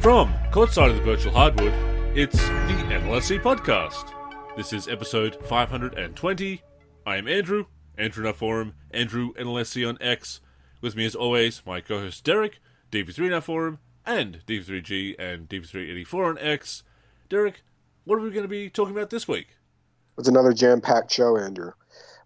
From courtside of the virtual hardwood, it's the NLSC Podcast. This is episode 520. I am Andrew in our forum, Andrew NLSC on X. With me as always, my co-host Derek, DV3 in our forum, and DV3G and DV384 on X. Derek, what are we going to be talking about this week? It's another jam-packed show, Andrew.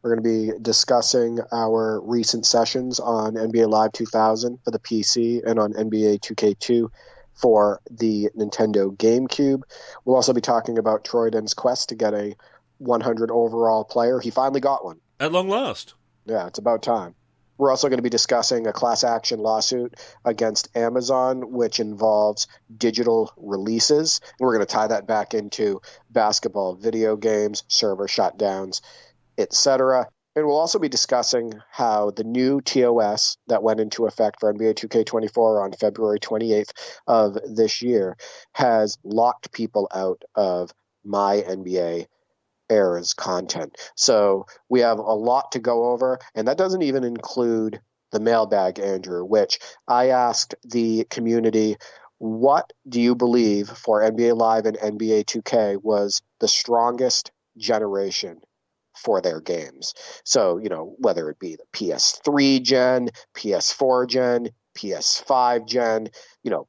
We're going to be discussing our recent sessions on NBA Live 2000 for the PC and on NBA 2K2 for the Nintendo GameCube. We'll also be talking about Troydan's quest to get a 100 overall player. He finally got one. At long last. Yeah, it's about time. We're also going to be discussing a class action lawsuit against Amazon, which involves digital releases. And we're going to tie that back into basketball, video games, server shutdowns, etc. And we'll also be discussing how the new TOS that went into effect for NBA 2K24 on February 28th of this year has locked people out of MyNBA era's content. So we have a lot to go over, and that doesn't even include the mailbag, Andrew, which I asked the community, what do you believe for NBA Live and NBA 2K was the strongest generation for their games? So, whether it be the PS3 gen, PS4 gen, PS5 gen,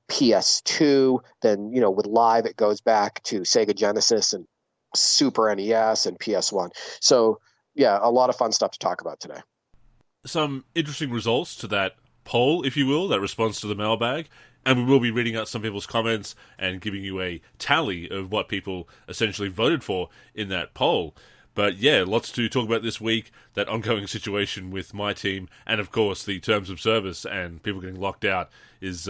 PS2, then, with Live, it goes back to Sega Genesis and Super NES and PS1. So, yeah, a lot of fun stuff to talk about today. Some interesting results to that poll, if you will, that response to the mailbag. And we will be reading out some people's comments and giving you a tally of what people essentially voted for in that poll. But yeah, lots to talk about this week, that ongoing situation with MyTEAM, and of course the terms of service and people getting locked out is,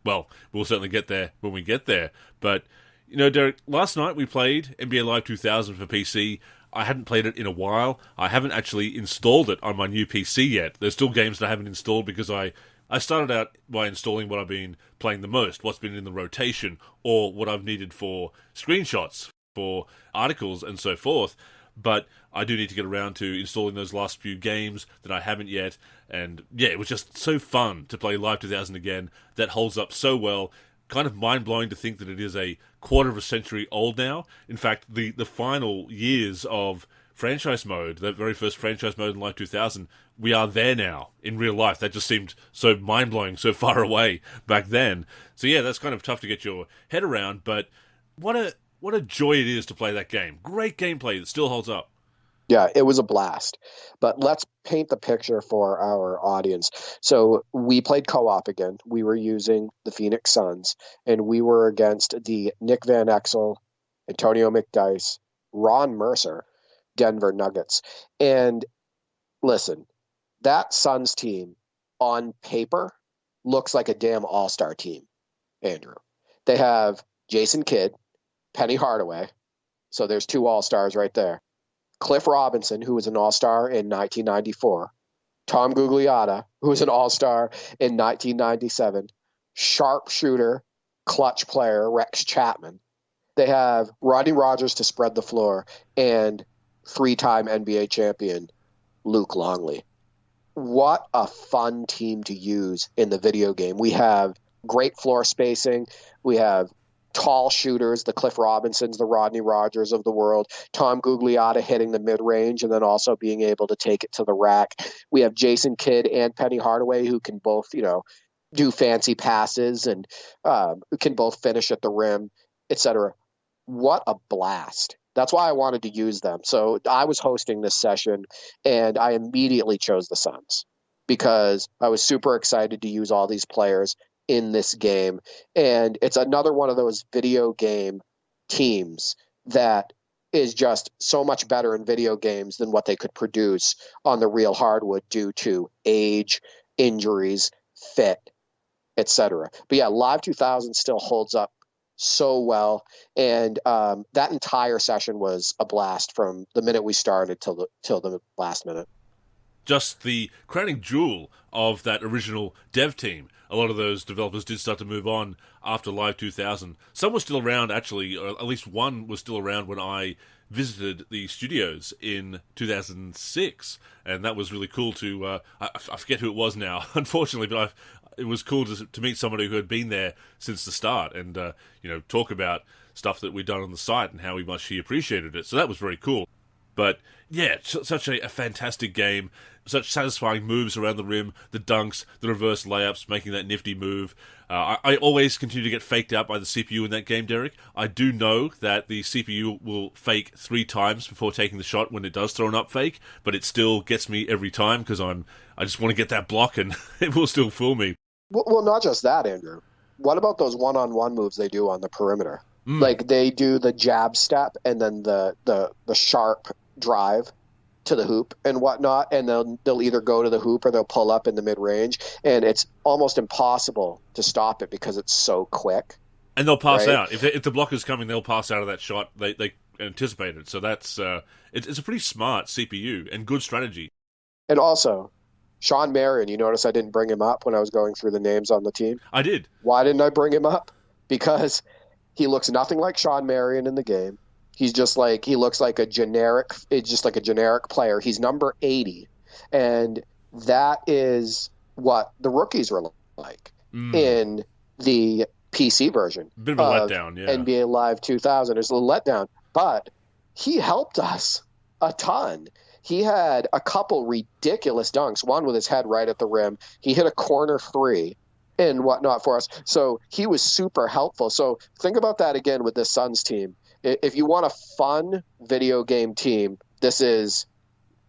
we'll certainly get there when we get there. But, Derek, last night we played NBA Live 2000 for PC. I hadn't played it in a while. I haven't actually installed it on my new PC yet. There's still games that I haven't installed because I started out by installing what I've been playing the most, what's been in the rotation, or what I've needed for screenshots, for articles, and so forth. But I do need to get around to installing those last few games that I haven't yet. And yeah, it was just so fun to play Live 2000 again. That holds up so well. Kind of mind-blowing to think that it is a quarter of a century old now. In fact, the final years of franchise mode, that very first franchise mode in Live 2000, we are there now in real life. That just seemed so mind-blowing, so far away back then. So yeah, that's kind of tough to get your head around, but what a joy it is to play that game. Great gameplay that still holds up. Yeah, it was a blast. But let's paint the picture for our audience. So we played co-op again. We were using the Phoenix Suns, and we were against the Nick Van Exel, Antonio McDyess, Ron Mercer, Denver Nuggets. And listen, that Suns team on paper looks like a damn all-star team, Andrew. They have Jason Kidd, Penny Hardaway, so there's two all-stars right there. Cliff Robinson, who was an all-star in 1994. Tom Gugliotta, who was an all-star in 1997. Sharpshooter, clutch player, Rex Chapman. They have Rodney Rogers to spread the floor, and three-time NBA champion Luke Longley. What a fun team to use in the video game. We have great floor spacing. We have tall shooters, the Cliff Robinsons, the Rodney Rogers of the world, Tom Gugliotta hitting the mid-range and then also being able to take it to the rack. We have Jason Kidd and Penny Hardaway who can both, do fancy passes and can both finish at the rim, etc. What a blast. That's why I wanted to use them. So I was hosting this session and I immediately chose the Suns because I was super excited to use all these players in this game. And it's another one of those video game teams that is just so much better in video games than what they could produce on the real hardwood due to age, injuries, fit, etc. But yeah, Live 2000 still holds up so well. And that entire session was a blast from the minute we started till the last minute. Just the crowning jewel of that original dev team. A lot of those developers did start to move on after Live 2000. Some were still around, actually, or at least one was still around when I visited the studios in 2006, and that was really cool to. I forget who it was now, unfortunately, but it was cool to meet somebody who had been there since the start, and talk about stuff that we'd done on the site and how much he appreciated it. So that was very cool. But yeah, such a fantastic game, such satisfying moves around the rim, the dunks, the reverse layups, making that nifty move. I always continue to get faked out by the CPU in that game, Derek. I do know that the CPU will fake 3 times before taking the shot when it does throw an up fake, but it still gets me every time because I just want to get that block and it will still fool me. Well, not just that, Andrew. What about those one-on-one moves they do on the perimeter? Like they do the jab step and then the sharp drive to the hoop and whatnot, and they'll either go to the hoop or they'll pull up in the mid-range, and it's almost impossible to stop it because it's so quick. And they'll pass out. If the blocker's coming, they'll pass out of that shot. They anticipate it. So that's it's a pretty smart CPU and good strategy. And also, Sean Marion, you notice I didn't bring him up when I was going through the names on the team? I did. Why didn't I bring him up? Because he looks nothing like Sean Marion in the game. He looks like a generic player. He's number 80. And that is what the rookies were like in the PC version. Bit of a letdown, yeah. NBA Live 2000 is a letdown. But he helped us a ton. He had a couple ridiculous dunks, one with his head right at the rim. He hit a corner 3 and whatnot for us. So he was super helpful. So think about that again with this Suns team. If you want a fun video game team, this is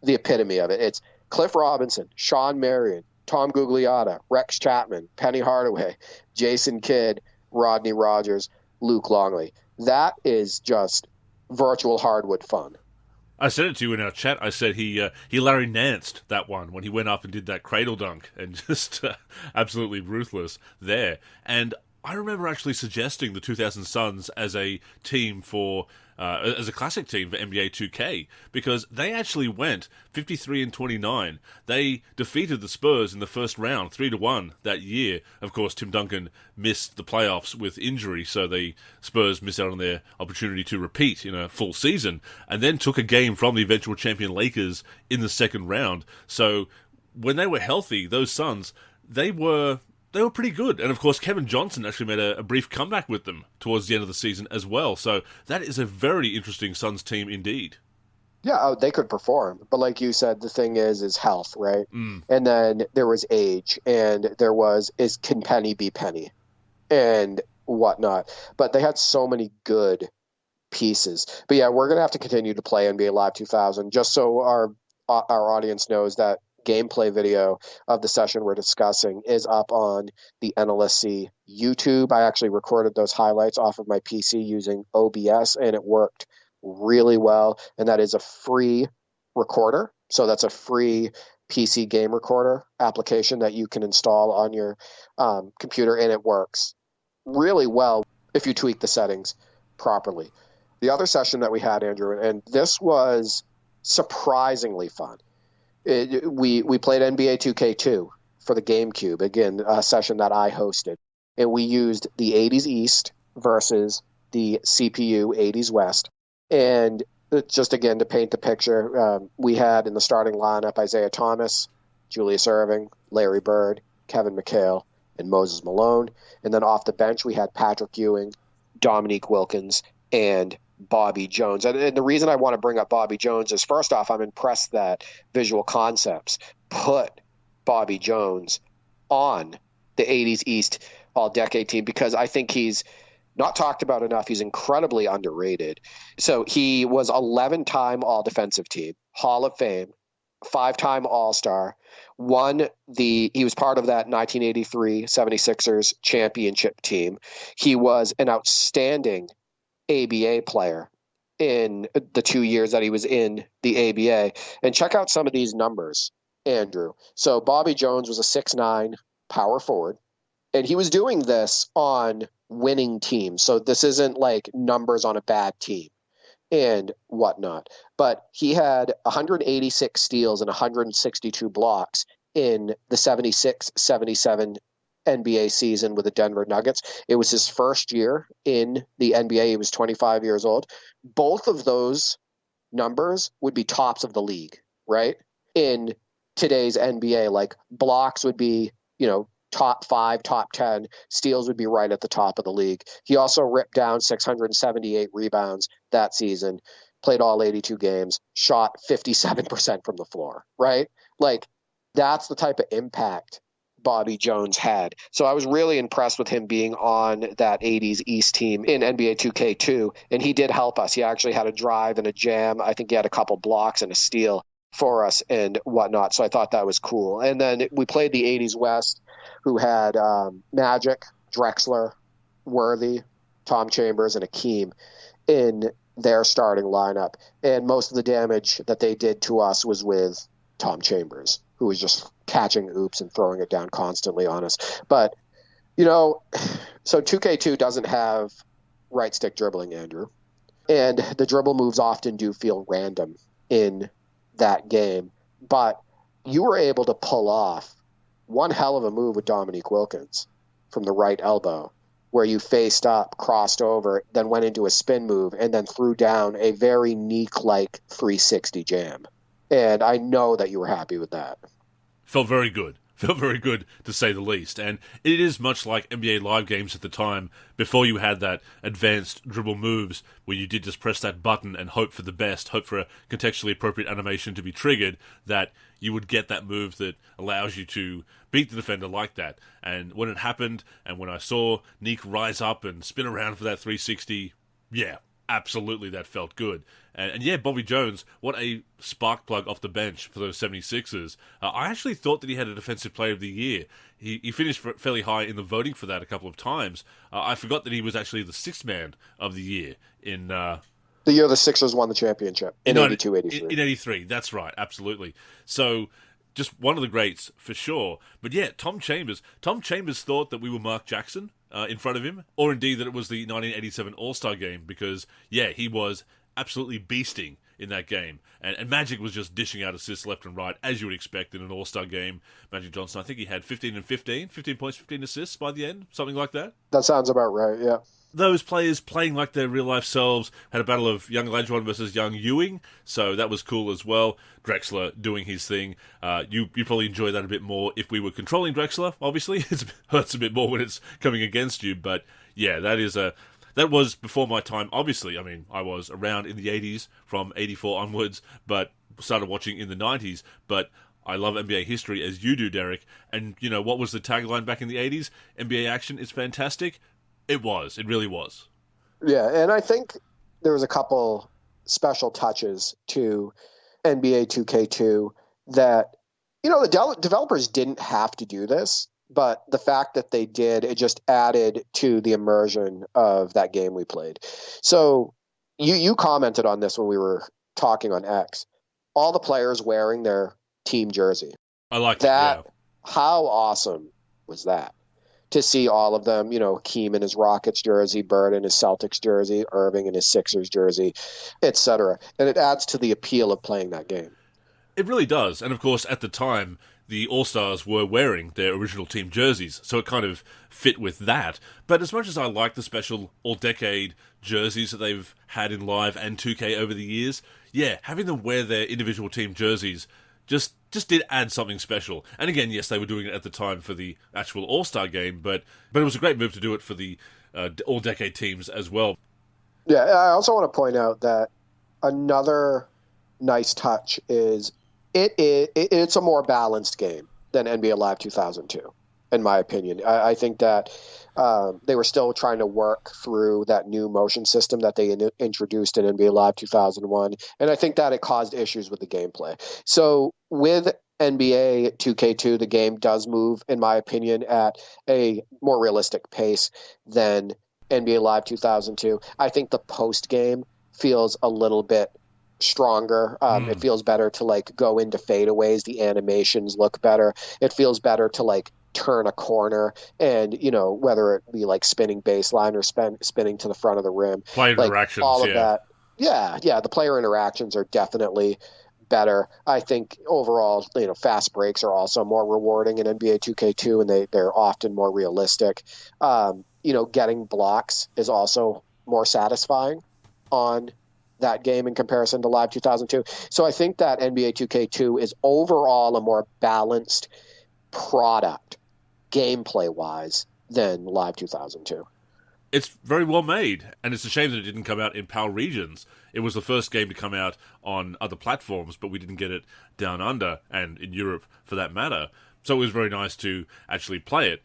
the epitome of it. It's Cliff Robinson, Sean Marion, Tom Gugliotta, Rex Chapman, Penny Hardaway, Jason Kidd, Rodney Rogers, Luke Longley. That is just virtual hardwood fun. I said it to you in our chat. I said he Larry Nanced that one when he went up and did that cradle dunk and just absolutely ruthless there. And I remember actually suggesting the 2000 Suns as a team as a classic team for NBA 2K because they actually went 53-29. They defeated the Spurs in the first round 3-1 that year. Of course, Tim Duncan missed the playoffs with injury, so the Spurs missed out on their opportunity to repeat in a full season, and then took a game from the eventual champion Lakers in the second round. So when they were healthy, those Suns, they were pretty good. And, of course, Kevin Johnson actually made a brief comeback with them towards the end of the season as well. So that is a very interesting Suns team indeed. Yeah, they could perform. But like you said, the thing is health, right? And then there was age, and there was, can Penny be Penny? And whatnot. But they had so many good pieces. But yeah, we're going to have to continue to play NBA Live 2000 just so our audience knows that gameplay video of the session we're discussing is up on the NLSC YouTube. I actually recorded those highlights off of my PC using OBS, and it worked really well. And that is a free recorder. So that's a free PC game recorder application that you can install on your computer, and it works really well if you tweak the settings properly. The other session that we had, Andrew, and this was surprisingly fun. We played NBA 2K2 for the GameCube, again, a session that I hosted. And we used the 80s East versus the CPU 80s West. And just, again, to paint the picture, we had in the starting lineup Isaiah Thomas, Julius Erving, Larry Bird, Kevin McHale, and Moses Malone. And then off the bench, we had Patrick Ewing, Dominique Wilkins, and Bobby Jones. And the reason I want to bring up Bobby Jones is, first off, I'm impressed that Visual Concepts put Bobby Jones on the 80s East All-Decade team because I think he's not talked about enough. He's incredibly underrated. So he was 11-time All-Defensive Team, Hall of Fame, 5-time All-Star, he was part of that 1983 76ers championship team. He was an outstanding ABA player in the 2 years that he was in the ABA. And check out some of these numbers, Andrew. So Bobby Jones was a 6'9" power forward, and he was doing this on winning teams. So this isn't like numbers on a bad team and whatnot. But he had 186 steals and 162 blocks in the 76-77 NBA season with the Denver Nuggets. It was his first year in the NBA. He was 25 years old. Both of those numbers would be tops of the league, right? In today's NBA, like blocks would be, top 5, top 10. Steals would be right at the top of the league. He also ripped down 678 rebounds that season, played all 82 games, shot 57% from the floor, right? Like, that's the type of impact Bobby Jones had. So I was really impressed with him being on that 80s East team in NBA 2K2, and he did help us. He actually had a drive and a jam. I think he had a couple blocks and a steal for us and whatnot. So I thought that was cool. And then we played the 80s West, who had Magic, Drexler, Worthy, Tom Chambers, and Akeem in their starting lineup. And most of the damage that they did to us was with Tom Chambers, who was just catching oops and throwing it down constantly on us. But, so 2K2 doesn't have right stick dribbling, Andrew. And the dribble moves often do feel random in that game. But you were able to pull off one hell of a move with Dominique Wilkins from the right elbow, where you faced up, crossed over, then went into a spin move, and then threw down a very Neek-like 360 jam. And I know that you were happy with that. Felt very good. Felt very good, to say the least. And it is much like NBA Live games at the time, before you had that advanced dribble moves, where you did just press that button and hope for the best, hope for a contextually appropriate animation to be triggered, that you would get that move that allows you to beat the defender like that. And when it happened, and when I saw Neek rise up and spin around for that 360, yeah, absolutely, that felt good. And yeah, Bobby Jones, what a spark plug off the bench for those 76ers. I actually thought that he had a Defensive Player of the Year. He finished fairly high in the voting for that a couple of times. I forgot that he was actually the sixth man of the year in... the year the Sixers won the championship in 82-83. In 83, that's right, absolutely. So, just one of the greats for sure. But yeah, Tom Chambers thought that we were Mark Jackson in front of him, or indeed that it was the 1987 All-Star game, because, yeah, he was absolutely beasting in that game. And Magic was just dishing out assists left and right, as you would expect in an All-Star game. Magic Johnson, I think he had 15 points, 15 assists by the end, something like that. That sounds about right, yeah. Those players playing like their real-life selves, had a battle of young Lajuan versus young Ewing, so that was cool as well. Drexler doing his thing. You probably enjoy that a bit more if we were controlling Drexler, obviously. It hurts a bit more when it's coming against you, but yeah, that was before my time, obviously. I mean, I was around in the 80s, from 84 onwards, but started watching in the 90s, but I love NBA history, as you do, Derek, and, what was the tagline back in the 80s? NBA action is fantastic. It was. It really was. Yeah, and I think there was a couple special touches to NBA 2K2 that, the developers didn't have to do this, but the fact that they did, it just added to the immersion of that game we played. So you commented on this when we were talking on X. All the players wearing their team jersey. I like that. Yeah. How awesome was that? To see all of them, Keem in his Rockets jersey, Bird in his Celtics jersey, Irving in his Sixers jersey, etc. And it adds to the appeal of playing that game. It really does. And of course, at the time, the All-Stars were wearing their original team jerseys, so it kind of fit with that. But as much as I like the special all-decade jerseys that they've had in Live and 2K over the years, yeah, having them wear their individual team jerseys just did add something special. And again, yes, they were doing it at the time for the actual All-Star game, but it was a great move to do it for the all-decade teams as well. Yeah, I also want to point out that another nice touch is it's a more balanced game than NBA Live 2002, in my opinion. I think that they were still trying to work through that new motion system that they introduced in NBA Live 2001, and I think that it caused issues with the gameplay. So with NBA 2K2, the game does move, in my opinion, at a more realistic pace than NBA Live 2002. I think the post game feels a little bit stronger. It feels better to go into fadeaways. The animations look better. It feels better to turn a corner and, whether it be spinning baseline or spinning to the front of the rim. Player interactions, all of that. Yeah. The player interactions are definitely better. I think overall, fast breaks are also more rewarding in NBA 2K2, and they're often more realistic. Getting blocks is also more satisfying on that game in comparison to Live 2002. So I think that NBA 2K2 is overall a more balanced product gameplay-wise than Live 2002. It's very well made, and it's a shame that it didn't come out in PAL regions. It was the first game to come out on other platforms, but we didn't get it down under, and in Europe for that matter. So it was very nice to actually play it.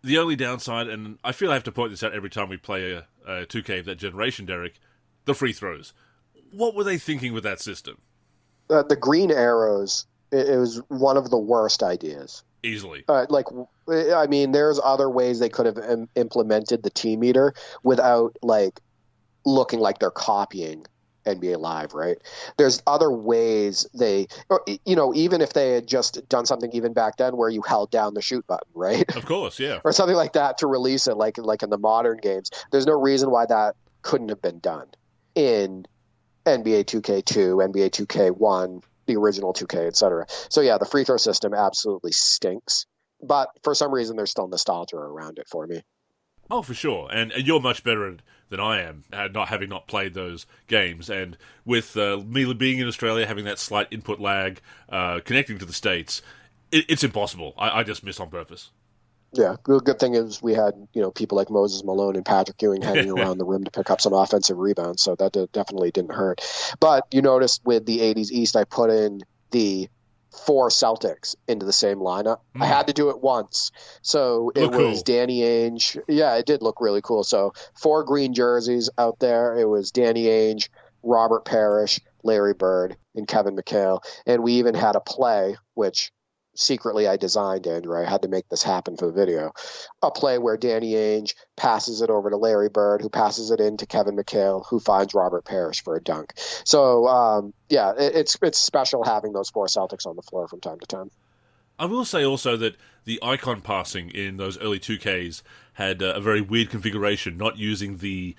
The only downside, and I feel I have to point this out every time we play a 2K of that generation, Derek, the free throws. What were they thinking with that system? The green arrows, it was one of the worst ideas. Easily. There's other ways they could have implemented the T meter without looking like they're copying NBA Live, right? There's other ways even if they had just done something even back then where you held down the shoot button, right? Of course, yeah. Or something like that to release it, like in the modern games. There's no reason why that couldn't have been done in NBA 2K2, NBA 2K1, the original 2K, etc. So yeah, the free throw system absolutely stinks. But for some reason, there's still nostalgia around it for me. Oh, for sure. And you're much better than I am, having not played those games. And with me being in Australia, having that slight input lag, connecting to the States, it's impossible. I just miss on purpose. Yeah, the good thing is we had people like Moses Malone and Patrick Ewing hanging around the rim to pick up some offensive rebounds, so that definitely didn't hurt. But you noticed with the 80s East, I put in the 4 Celtics into the same lineup. I had to do it once. So it was Danny Ainge. Yeah, it did look really cool. So 4 green jerseys out there. It was Danny Ainge, Robert Parrish, Larry Bird, and Kevin McHale. And we even had a play, which secretly I designed, Andrew. I had to make this happen for the video. A play where Danny Ainge passes it over to Larry Bird, who passes it in to Kevin McHale, who finds Robert Parrish for a dunk. So, it's special having those 4 Celtics on the floor from time to time. I will say also that the icon passing in those early 2Ks had a very weird configuration, not using the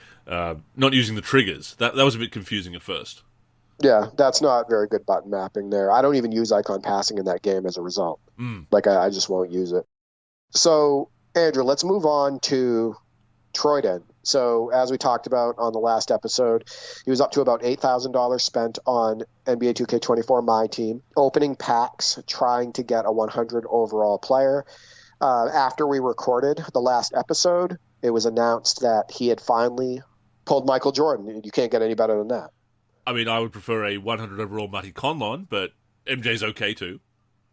triggers. That was a bit confusing at first. Yeah, that's not very good button mapping there. I don't even use icon passing in that game as a result. I just won't use it. So, Andrew, let's move on to Troydan. So, as we talked about on the last episode, he was up to about $8,000 spent on NBA 2K24 MyTEAM, opening packs, trying to get a 100 overall player. After we recorded the last episode, it was announced that he had finally pulled Michael Jordan. You can't get any better than that. I mean, I would prefer a 100 overall Marty Conlon, but MJ's okay too.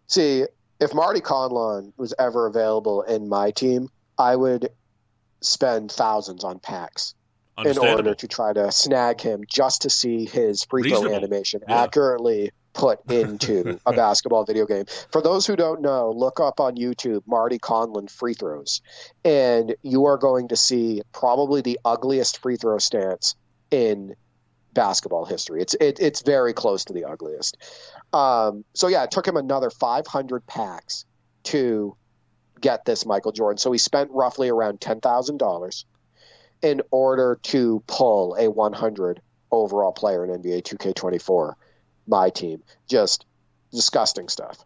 See, if Marty Conlon was ever available in my team, I would spend thousands on packs in order to try to snag him just to see his free throw animation accurately put into a basketball video game. For those who don't know, look up on YouTube Marty Conlon free throws, and you are going to see probably the ugliest free throw stance in basketball history. It's very close to the ugliest. It took him another 500 packs to get this Michael Jordan. So he spent roughly around $10,000 in order to pull a 100 overall player in NBA 2K24, my team. Just disgusting stuff.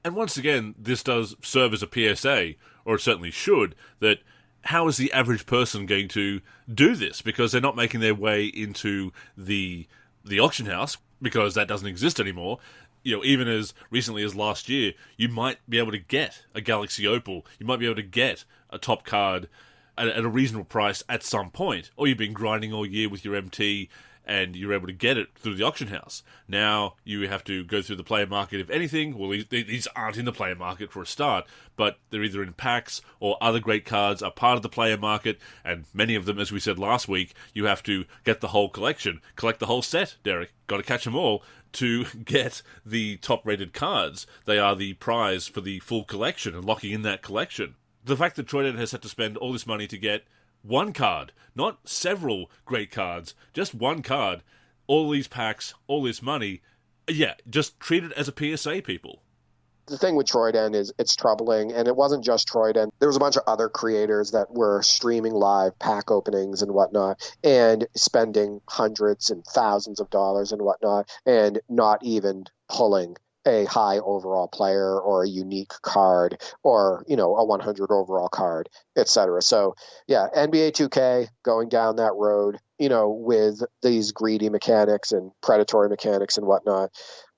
And once again, this does serve as a PSA, or it certainly should, that how is the average person going to do this? Because they're not making their way into the auction house, because that doesn't exist anymore. Even as recently as last year, you might be able to get a Galaxy Opal. You might be able to get a top card at a reasonable price at some point. Or you've been grinding all year with your MT and you're able to get it through the auction house. Now you have to go through the player market, if anything. Well, these aren't in the player market for a start, but they're either in packs or other great cards are part of the player market, and many of them, as we said last week, you have to get the whole collection, collect the whole set, Derek. Got to catch them all to get the top-rated cards. They are the prize for the full collection and locking in that collection. The fact that Troydan has had to spend all this money to get one card, not several great cards, just one card, all these packs, all this money, just treat it as a PSA, people. The thing with Troydan is it's troubling, and it wasn't just Troydan. There was a bunch of other creators that were streaming live pack openings and whatnot, and spending hundreds and thousands of dollars and whatnot, and not even pulling a high overall player or a unique card or, a 100 overall card, etc. So yeah, NBA 2K going down that road, with these greedy mechanics and predatory mechanics and whatnot.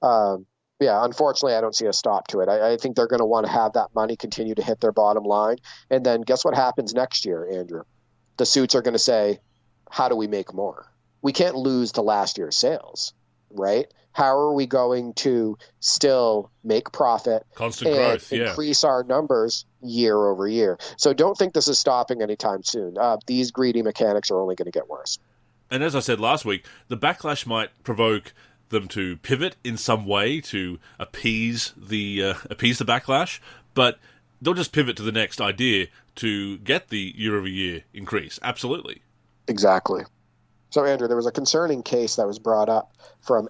Yeah, unfortunately, I don't see a stop to it. I think they're going to want to have that money continue to hit their bottom line. And then guess what happens next year, Andrew? The suits are going to say, how do we make more? We can't lose to last year's sales, right? How are we going to still make profit Constant and growth, increase our numbers year over year? So don't think this is stopping anytime soon. These greedy mechanics are only going to get worse. And as I said last week, the backlash might provoke them to pivot in some way to appease the backlash, but they'll just pivot to the next idea to get the year-over-year increase. Absolutely. Exactly. So, Andrew, there was a concerning case that was brought up from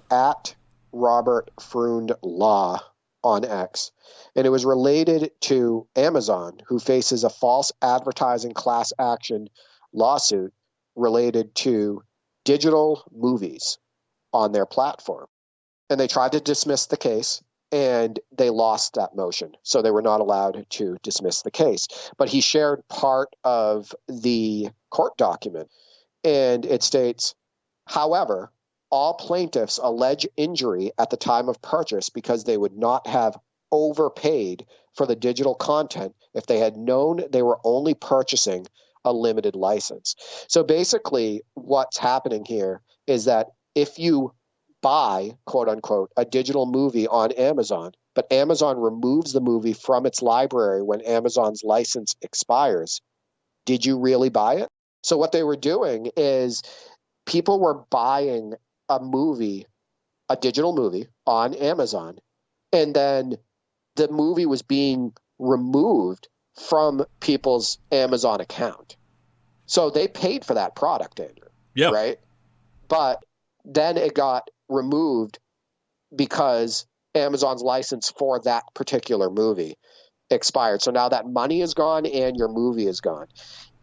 @RobertFreund on X, and it was related to Amazon, who faces a false advertising class action lawsuit related to digital movies on their platform. And they tried to dismiss the case, and they lost that motion. So they were not allowed to dismiss the case. But he shared part of the court document, and it states, however, all plaintiffs allege injury at the time of purchase because they would not have overpaid for the digital content if they had known they were only purchasing a limited license. So basically what's happening here is that if you buy, quote unquote, a digital movie on Amazon, but Amazon removes the movie from its library when Amazon's license expires, did you really buy it? So what they were doing is people were buying a movie, a digital movie on Amazon, and then the movie was being removed from people's Amazon account. So they paid for that product, Andrew. Yeah. Right? But then it got removed because Amazon's license for that particular movie expired. So now that money is gone and your movie is gone.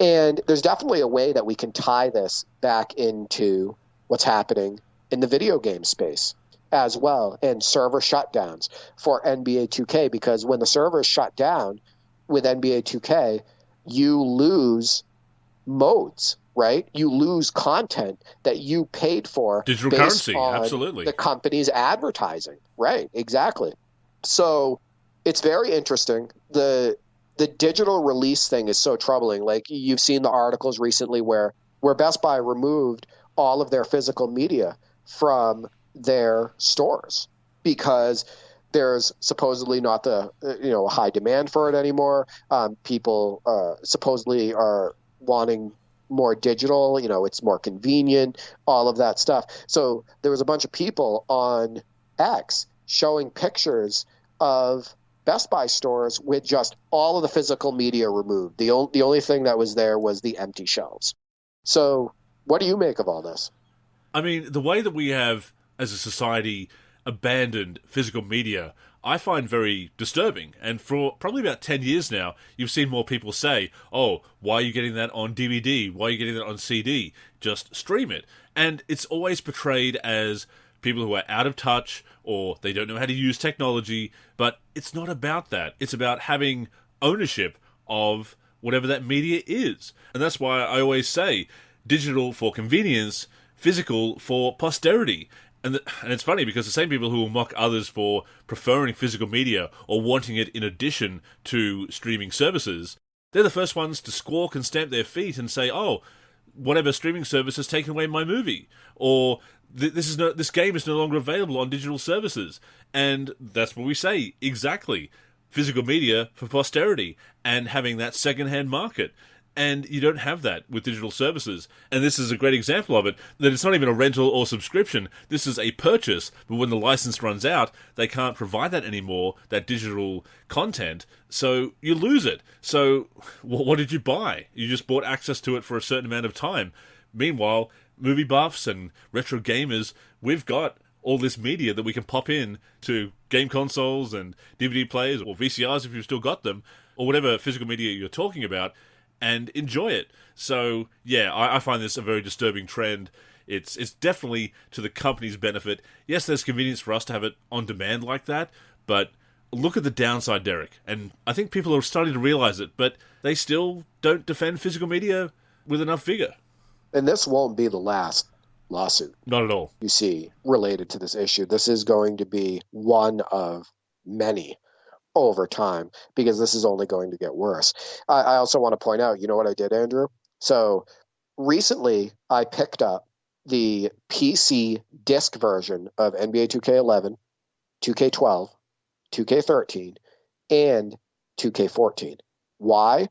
And there's definitely a way that we can tie this back into what's happening in the video game space as well, and server shutdowns for NBA 2K, because when the server is shut down with NBA 2K, you lose modes, right? You lose content that you paid for. Digital based currency, on absolutely. the company's advertising, right? Exactly. So it's very interesting. The digital release thing is so troubling. Like, you've seen the articles recently where Best Buy removed all of their physical media from their stores because there's supposedly not the high demand for it anymore. People supposedly are wanting more digital. It's more convenient, all of that stuff. So there was a bunch of people on X showing pictures of Best Buy stores with just all of the physical media removed. The only thing that was there was the empty shelves. So what do you make of all this? I mean, the way that we have, as a society, abandoned physical media, I find very disturbing. And for probably about 10 years now, you've seen more people say, oh, why are you getting that on DVD? Why are you getting that on CD? Just stream it. And it's always portrayed as people who are out of touch or they don't know how to use technology. But it's not about that. It's about having ownership of whatever that media is. And that's why I always say digital for convenience, physical for posterity. And it's funny because the same people who will mock others for preferring physical media or wanting it in addition to streaming services, they're the first ones to squawk and stamp their feet and say, oh, whatever streaming service has taken away my movie, or this game is no longer available on digital services. And that's what we say, exactly. Physical media for posterity and having that second-hand market. And you don't have that with digital services. And this is a great example of it, that it's not even a rental or subscription. This is a purchase, but when the license runs out, they can't provide that anymore, that digital content, so you lose it. So what did you buy? You just bought access to it for a certain amount of time. Meanwhile, movie buffs and retro gamers, we've got all this media that we can pop in to game consoles and DVD players or VCRs if you've still got them, or whatever physical media you're talking about, and enjoy it. So, yeah, I find this a very disturbing trend. It's definitely to the company's benefit. Yes, there's convenience for us to have it on demand like that, But look at the downside, Derek. And I think people are starting to realize it, but they still don't defend physical media with enough vigor. And this won't be the last lawsuit. Not at all. You see, related to this issue. This is going to be one of many over time, because this is only going to get worse. I also want to point out, you know what I did, Andrew? So recently I picked up the PC disc version of NBA 2K11, 2K12, 2K13, and 2K14. Why?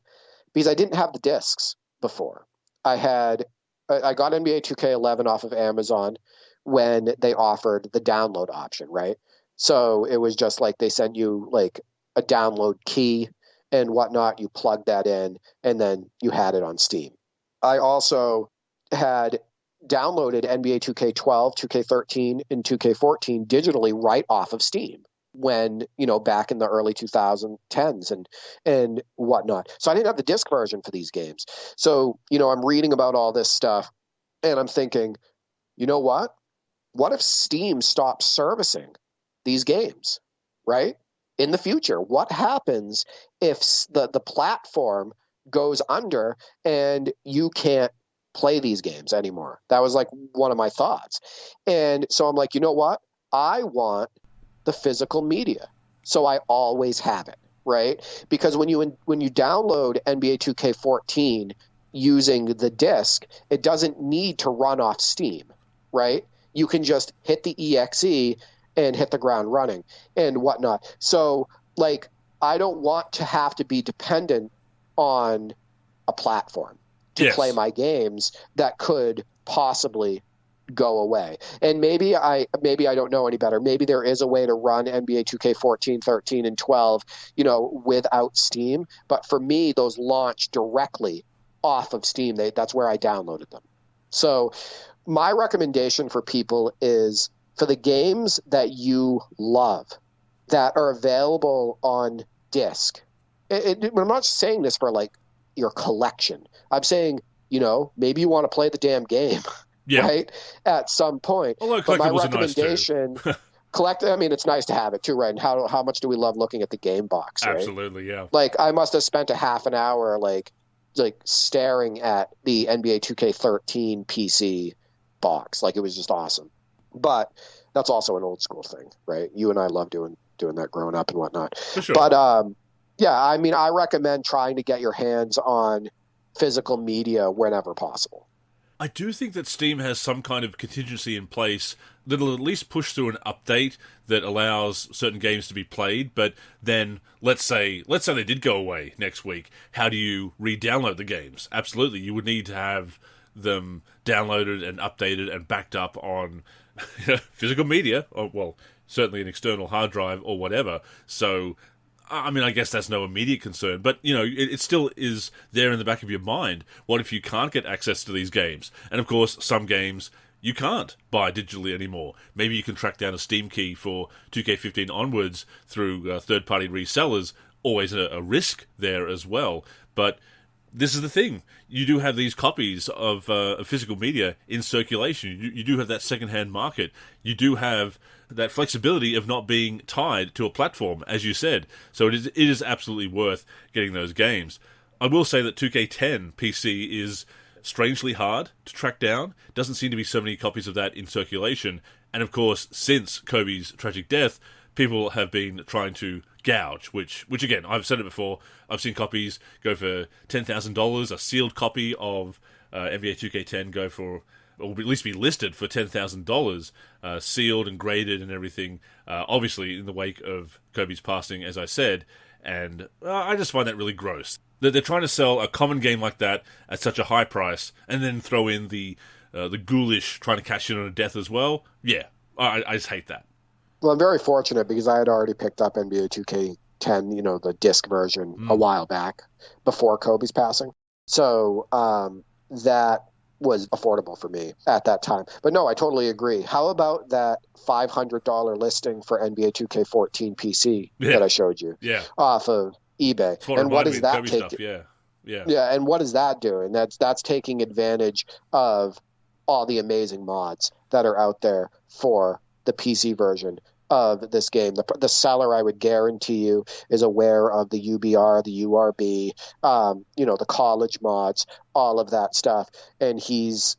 Because I didn't have the discs before. I got NBA 2K11 off of Amazon when they offered the download option, right? So it was just like they sent you like a download key and whatnot. You plug that in, and then you had it on Steam. I also had downloaded NBA 2K12, 2K13, and 2K14 digitally right off of Steam when, back in the early 2010s and whatnot. So I didn't have the disc version for these games. So, I'm reading about all this stuff and I'm thinking, you know what? What if Steam stops servicing these games, right? In the future, what happens if the platform goes under and you can't play these games anymore? That was like one of my thoughts. And so I'm like, you know what? I want the physical media. So I always have it, right? Because when you download NBA 2K14 using the disc, it doesn't need to run off Steam, right? You can just hit the EXE and hit the ground running and whatnot. So, like, I don't want to have to be dependent on a platform to play my games that could possibly go away. And maybe I don't know any better. Maybe there is a way to run NBA 2K14, 13, and 12, without Steam. But for me, those launch directly off of Steam. That's where I downloaded them. So my recommendation for people is, for the games that you love that are available on disc, I'm not saying this for like your collection. I'm saying, maybe you want to play the damn game, right? At some point. Although but my collectibles recommendation, are nice I mean, it's nice to have it too, right? And how much do we love looking at the game box, right? Absolutely, yeah. Like, I must have spent a half an hour like staring at the NBA 2K13 PC box. Like, it was just awesome. But that's also an old school thing, right? You and I love doing that growing up and whatnot. For sure. But I mean, I recommend trying to get your hands on physical media whenever possible. I do think that Steam has some kind of contingency in place that'll at least push through an update that allows certain games to be played, but then let's say they did go away next week. How do you re-download the games? Absolutely, you would need to have them downloaded and updated and backed up on physical media, or, well, certainly an external hard drive or whatever. So, I mean, I guess that's no immediate concern, but, it still is there in the back of your mind. What if you can't get access to these games? And, of course, some games you can't buy digitally anymore. Maybe you can track down a Steam key for 2K15 onwards through third-party resellers. Always a risk there as well. But this is the thing. You do have these copies of physical media in circulation. You do have that second-hand market. You do have that flexibility of not being tied to a platform, as you said. So it is absolutely worth getting those games. I will say that 2K10 PC is strangely hard to track down. Doesn't seem to be so many copies of that in circulation. And of course, since Kobe's tragic death, people have been trying to gouge, which again, I've said it before, I've seen copies go for $10,000, a sealed copy of NBA 2K10 go for, or at least be listed for $10,000, sealed and graded and everything, obviously in the wake of Kobe's passing, as I said, and I just find that really gross. That they're trying to sell a common game like that at such a high price, and then throw in the ghoulish trying to cash in on a death as well. Yeah, I just hate that. Well, I'm very fortunate because I had already picked up NBA 2K10, the disc version, a while back before Kobe's passing. So that was affordable for me at that time. But no, I totally agree. How about that $500 listing for NBA 2K14 PC that I showed you off of eBay? And what does that take? Stuff, yeah. And what is that doing? That's taking advantage of all the amazing mods that are out there for the PC version of this game. The seller, I would guarantee you, is aware of the UBR, the URB, the college mods, all of that stuff, and he's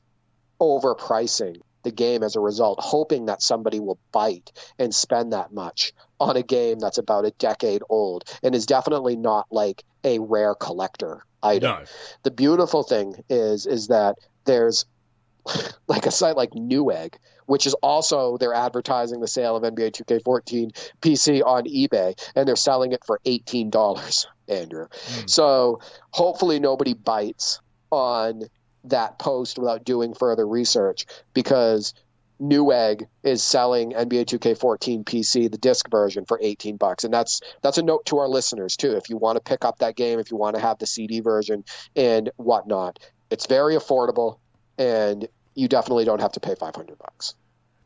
overpricing the game as a result, hoping that somebody will bite and spend that much on a game that's about a decade old and is definitely not like a rare collector item. No. The beautiful thing is that there's like a site like Newegg, which is also, they're advertising the sale of NBA 2K14 PC on eBay, and they're selling it for $18, Andrew. So hopefully nobody bites on that post without doing further research, because Newegg is selling NBA 2K14 PC, the disc version, for $18, and that's a note to our listeners too. If you want to pick up that game, if you want to have the CD version and whatnot, it's very affordable, and you definitely don't have to pay $500.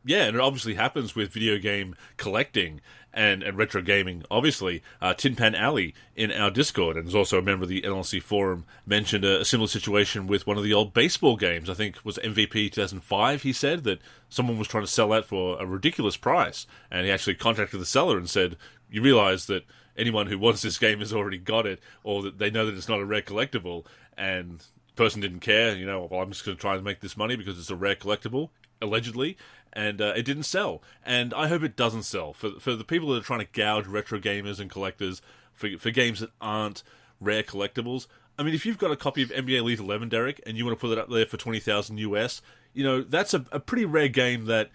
Yeah, and it obviously happens with video game collecting and retro gaming. Obviously, Tin Pan Alley in our Discord, and is also a member of the NLSC forum, mentioned a similar situation with one of the old baseball games. I think it was MVP 2005, he said, that someone was trying to sell that for a ridiculous price, and he actually contacted the seller and said, you realize that anyone who wants this game has already got it, or that they know that it's not a rare collectible, and the person didn't care, well, I'm just going to try and make this money because it's a rare collectible, allegedly, and it didn't sell. And I hope it doesn't sell. For the people that are trying to gouge retro gamers and collectors for games that aren't rare collectibles, I mean, if you've got a copy of NBA Elite 11, Derek, and you want to put it up there for $20,000 US, that's a pretty rare game that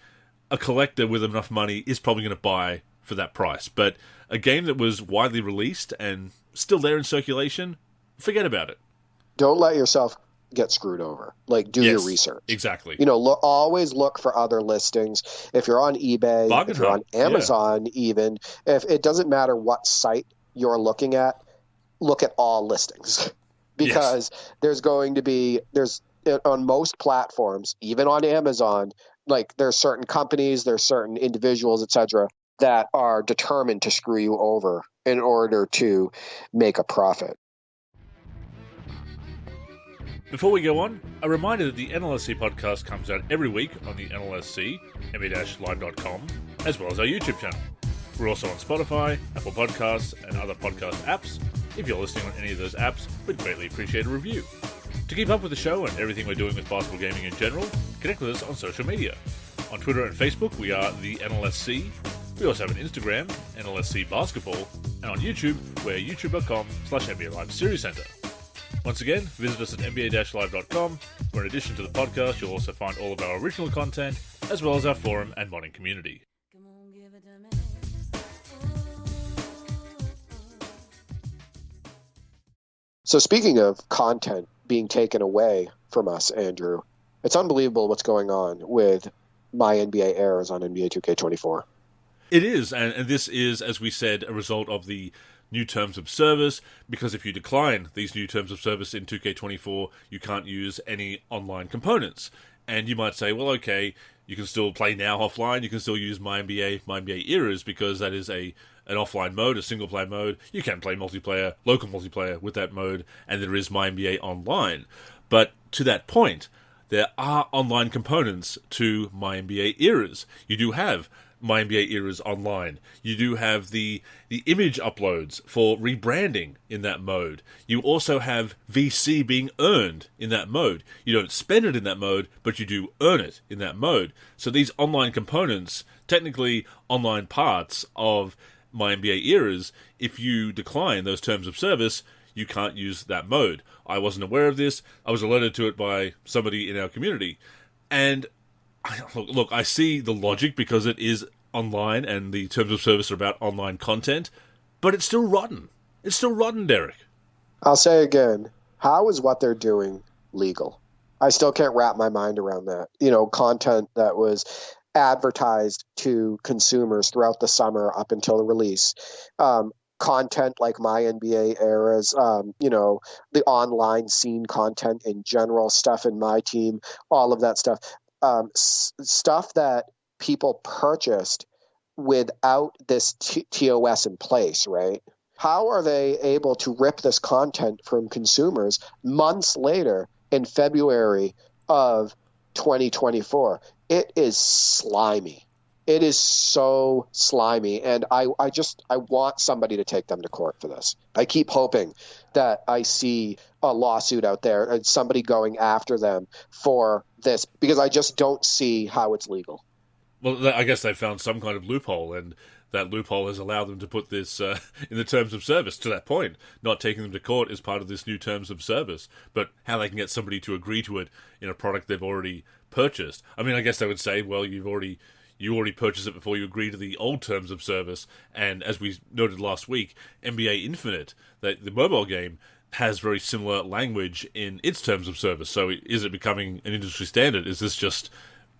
a collector with enough money is probably going to buy for that price. But a game that was widely released and still there in circulation, forget about it. Don't let yourself get screwed over. Like, do your research. Exactly. Always look for other listings. If you're on eBay, Bargain if you're on Amazon, even, if it doesn't matter what site you're looking at, look at all listings. Because there's on most platforms, even on Amazon, like, there's certain companies, there's certain individuals, etc., that are determined to screw you over in order to make a profit. Before we go on, a reminder that the NLSC podcast comes out every week on the NLSC, MA-Live.com, as well as our YouTube channel. We're also on Spotify, Apple Podcasts, and other podcast apps. If you're listening on any of those apps, we'd greatly appreciate a review. To keep up with the show and everything we're doing with basketball gaming in general, connect with us on social media. On Twitter and Facebook, we are the NLSC. We also have an Instagram, NLSC Basketball, and on YouTube, we're youtube.com/NBA Live Series Center. Once again, visit us at NBA-Live.com, where in addition to the podcast, you'll also find all of our original content, as well as our forum and modding community. So speaking of content being taken away from us, Andrew, it's unbelievable what's going on with My NBA errors on NBA 2K24. It is, and this is, as we said, a result of the new terms of service, because if you decline these new terms of service in 2K24, you can't use any online components. And you might say, well, okay, you can still play now offline, you can still use My NBA Eras, because that is an offline mode, a single-player mode. You can play multiplayer, local multiplayer with that mode, and there is My NBA Online. But to that point, there are online components to My NBA Eras. You do have My NBA Eras Online. You do have the image uploads for rebranding in that mode. You also have VC being earned in that mode. You don't spend it in that mode, but you do earn it in that mode. So these online components, technically online parts of My NBA Eras, if you decline those terms of service, you can't use that mode. I wasn't aware of this. I was alerted to it by somebody in our community. And look, I see the logic because it is online and the terms of service are about online content, but it's still rotten. It's still rotten, Derek. I'll say again, how is what they're doing legal? I still can't wrap my mind around that. Content that was advertised to consumers throughout the summer up until the release. Content like My NBA Eras, the online scene content in general, stuff in MyTEAM, all of that stuff. Stuff that people purchased without this TOS in place, right? How are they able to rip this content from consumers months later in February of 2024? It is slimy. It is so slimy, and I want somebody to take them to court for this. I keep hoping that I see a lawsuit out there and somebody going after them for this, because I just don't see how it's legal. Well, I guess they found some kind of loophole, and that loophole has allowed them to put this in the terms of service. To that point, not taking them to court is part of this new terms of service, but how they can get somebody to agree to it in a product they've already purchased. I mean, I guess they would say, well, you already purchased it before you agree to the old terms of service, and as we noted last week, NBA Infinite, the mobile game, has very similar language in its terms of service. So is it becoming an industry standard? Is this just,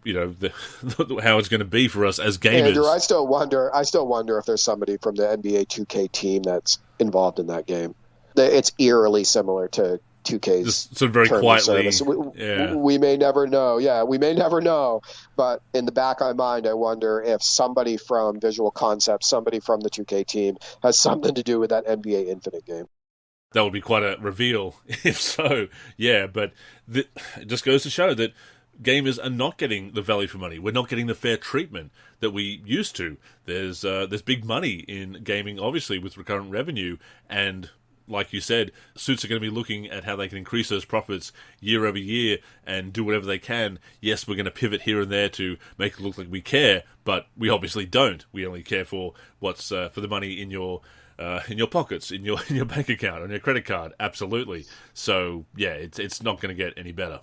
how it's going to be for us as gamers? Andrew, I still wonder if there's somebody from the NBA 2K team that's involved in that game. It's eerily similar to 2K's just sort of very quietly. We may never know. Yeah, we may never know. But in the back of my mind, I wonder if somebody from Visual Concepts, somebody from the 2K team, has something to do with that NBA Infinite game. That would be quite a reveal, if so. Yeah, but it just goes to show that gamers are not getting the value for money. We're not getting the fair treatment that we used to. There's big money in gaming, obviously, with recurrent revenue, and like you said, suits are going to be looking at how they can increase those profits year over year and do whatever they can. Yes, we're going to pivot here and there to make it look like we care, but we obviously don't. We only care for what's for the money in your pockets, in your bank account, on your credit card. Absolutely. So yeah, it's not going to get any better.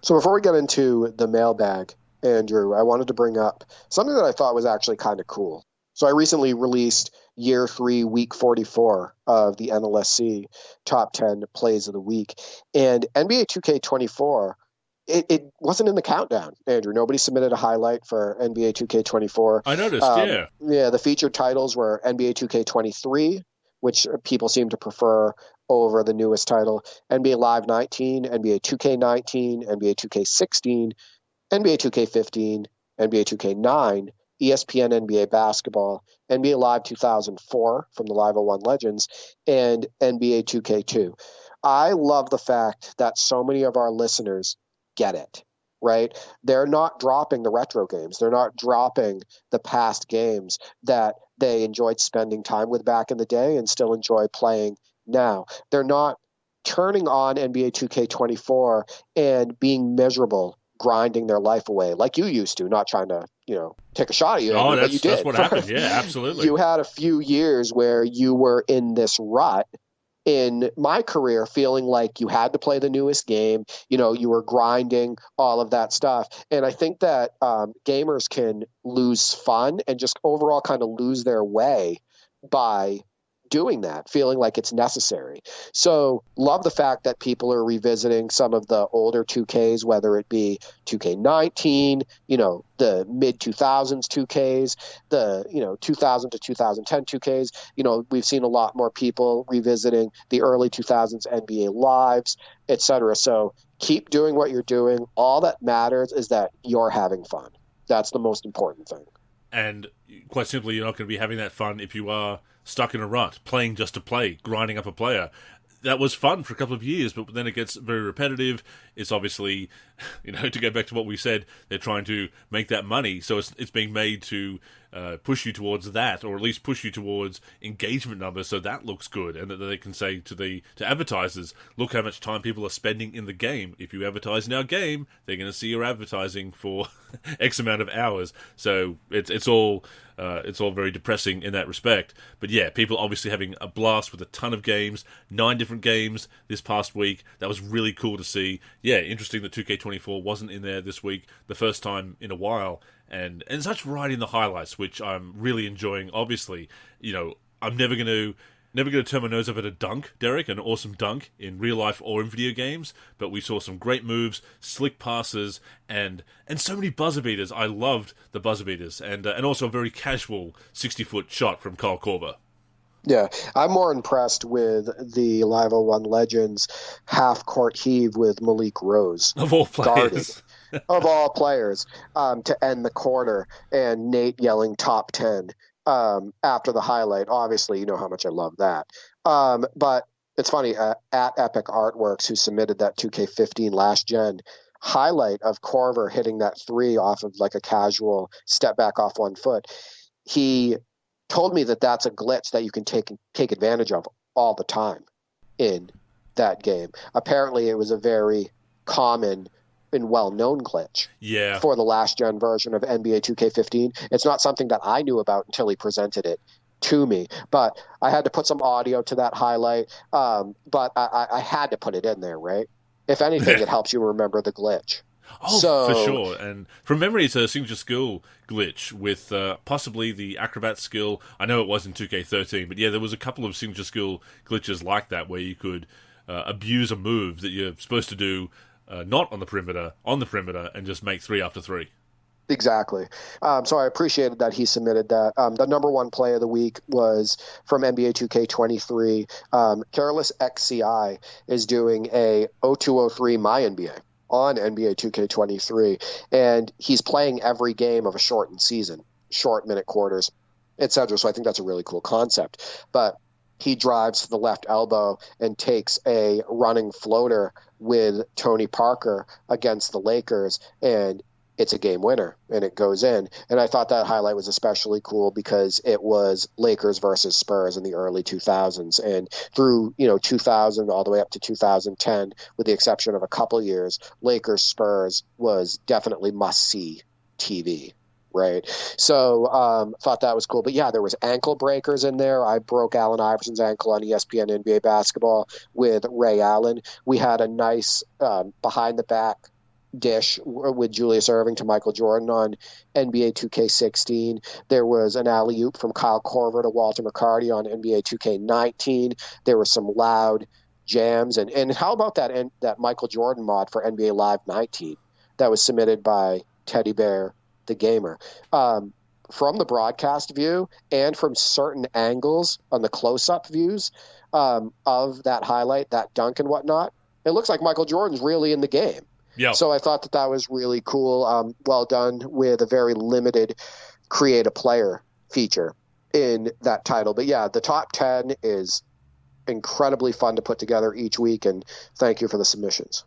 So before we get into the mailbag, Andrew, I wanted to bring up something that I thought was actually kind of cool. So I recently released Year 3, Week 44 of the NLSC Top 10 Plays of the Week. And NBA 2K24, it wasn't in the countdown, Andrew. Nobody submitted a highlight for NBA 2K24. I noticed, yeah. Yeah, the featured titles were NBA 2K23, which people seem to prefer over the newest title, NBA Live 19, NBA 2K19, NBA 2K16, NBA 2K15, NBA 2K9, ESPN NBA Basketball, NBA Live 2004 from the Live 01 Legends, and NBA 2K2. I love the fact that so many of our listeners get it, right? They're not dropping the retro games. They're not dropping the past games that they enjoyed spending time with back in the day and still enjoy playing now. They're not turning on NBA 2K24 and being miserable, grinding their life away like you used to, not trying to, take a shot at you. Oh, but you did. That's what happened. Yeah, absolutely. You had a few years where you were in this rut. In my career, feeling like you had to play the newest game, you were grinding, all of that stuff. And I think that gamers can lose fun and just overall kind of lose their way by doing that, feeling like it's necessary. So love the fact that people are revisiting some of the older 2Ks, whether it be 2K19, the mid 2000s 2Ks, the 2000 to 2010 2Ks. We've seen a lot more people revisiting the early 2000s NBA Lives, etc. So keep doing what you're doing. All that matters is that you're having fun. That's the most important thing. And quite simply, you're not going to be having that fun if you are stuck in a rut, playing just to play, grinding up a player. That was fun for a couple of years, but then it gets very repetitive. It's obviously, to go back to what we said, they're trying to make that money, so it's being made to push you towards that, or at least push you towards engagement numbers, so that looks good, and that they can say to advertisers, look how much time people are spending in the game. If you advertise in our game, they're going to see your advertising for X amount of hours. So it's all very depressing in that respect. But yeah, people obviously having a blast with a ton of games, 9 different games this past week. That was really cool to see. Yeah, interesting that 2K24 wasn't in there this week, the first time in a while. And such variety in the highlights, which I'm really enjoying. Obviously, I'm never going to turn my nose up at a dunk, Derek, an awesome dunk in real life or in video games. But we saw some great moves, slick passes, and so many buzzer beaters. I loved the buzzer beaters, and also a very casual 60-foot shot from Kyle Korver. Yeah, I'm more impressed with the Live 01 Legends half-court heave with Malik Rose. Of all players. Of all players, to end the quarter, and Nate yelling top 10 after the highlight. Obviously, you know how much I love that. But it's funny, at Epic Artworks, who submitted that 2K15 last gen highlight of Corver hitting that three off of like a casual step back off one foot, he told me that that's a glitch that you can take advantage of all the time in that game. Apparently, it was a very common and well-known glitch for the last-gen version of NBA 2K15. It's not something that I knew about until he presented it to me, but I had to put some audio to that highlight, but I had to put it in there, right? If anything, it helps you remember the glitch. For sure. And from memory, it's a signature skill glitch with possibly the acrobat skill. I know it was in 2K13, but yeah, there was a couple of signature skill glitches like that where you could abuse a move that you're supposed to do not on the perimeter, and just make 3 after 3. Exactly. So I appreciated that he submitted that. The number one play of the week was from NBA 2K23. Careless XCI is doing a 0203 My NBA on NBA 2K23, and he's playing every game of a shortened season, short minute quarters, etc. So I think that's a really cool concept. But he drives to the left elbow and takes a running floater with Tony Parker against the Lakers, and it's a game winner, and it goes in. And I thought that highlight was especially cool because it was Lakers versus Spurs in the early 2000s. And through, 2000 all the way up to 2010, with the exception of a couple years, Lakers Spurs was definitely must-see TV, right? So thought that was cool. But yeah, there was ankle breakers in there. I broke Allen Iverson's ankle on ESPN NBA basketball with Ray Allen. We had a nice behind-the-back dish with Julius Erving to Michael Jordan on NBA 2K16. There was an alley-oop from Kyle Korver to Walter McCarty on NBA 2K19. There were some loud jams. And how about that Michael Jordan mod for NBA Live 19 that was submitted by Teddy Bear the Gamer? From the broadcast view and from certain angles on the close-up views of that highlight, that dunk and whatnot, it looks like Michael Jordan's really in the game. Yeah. So I thought that was really cool. Well done with a very limited create a player feature in that title. But yeah, the top 10 is incredibly fun to put together each week, and thank you for the submissions.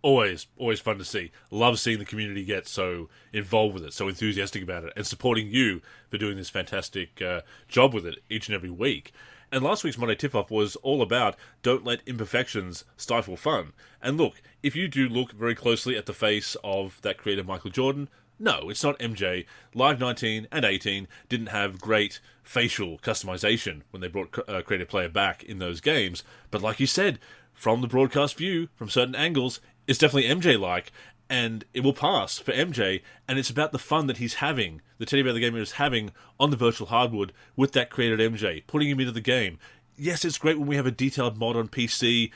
Always fun to see. Love seeing the community get so involved with it, so enthusiastic about it, and supporting you for doing this fantastic job with it each and every week. And last week's Monday Tip-Off was all about don't let imperfections stifle fun. And look, if you do look very closely at the face of that creator Michael Jordan, no, it's not MJ. Live 19 and 18 didn't have great facial customization when they brought creative player back in those games. But like you said, from the broadcast view, from certain angles, it's definitely MJ-like, and it will pass for MJ, and it's about the fun that he's having, the Teddy Bear the Gamer is having on the virtual hardwood with that created MJ, putting him into the game. Yes, it's great when we have a detailed mod on PC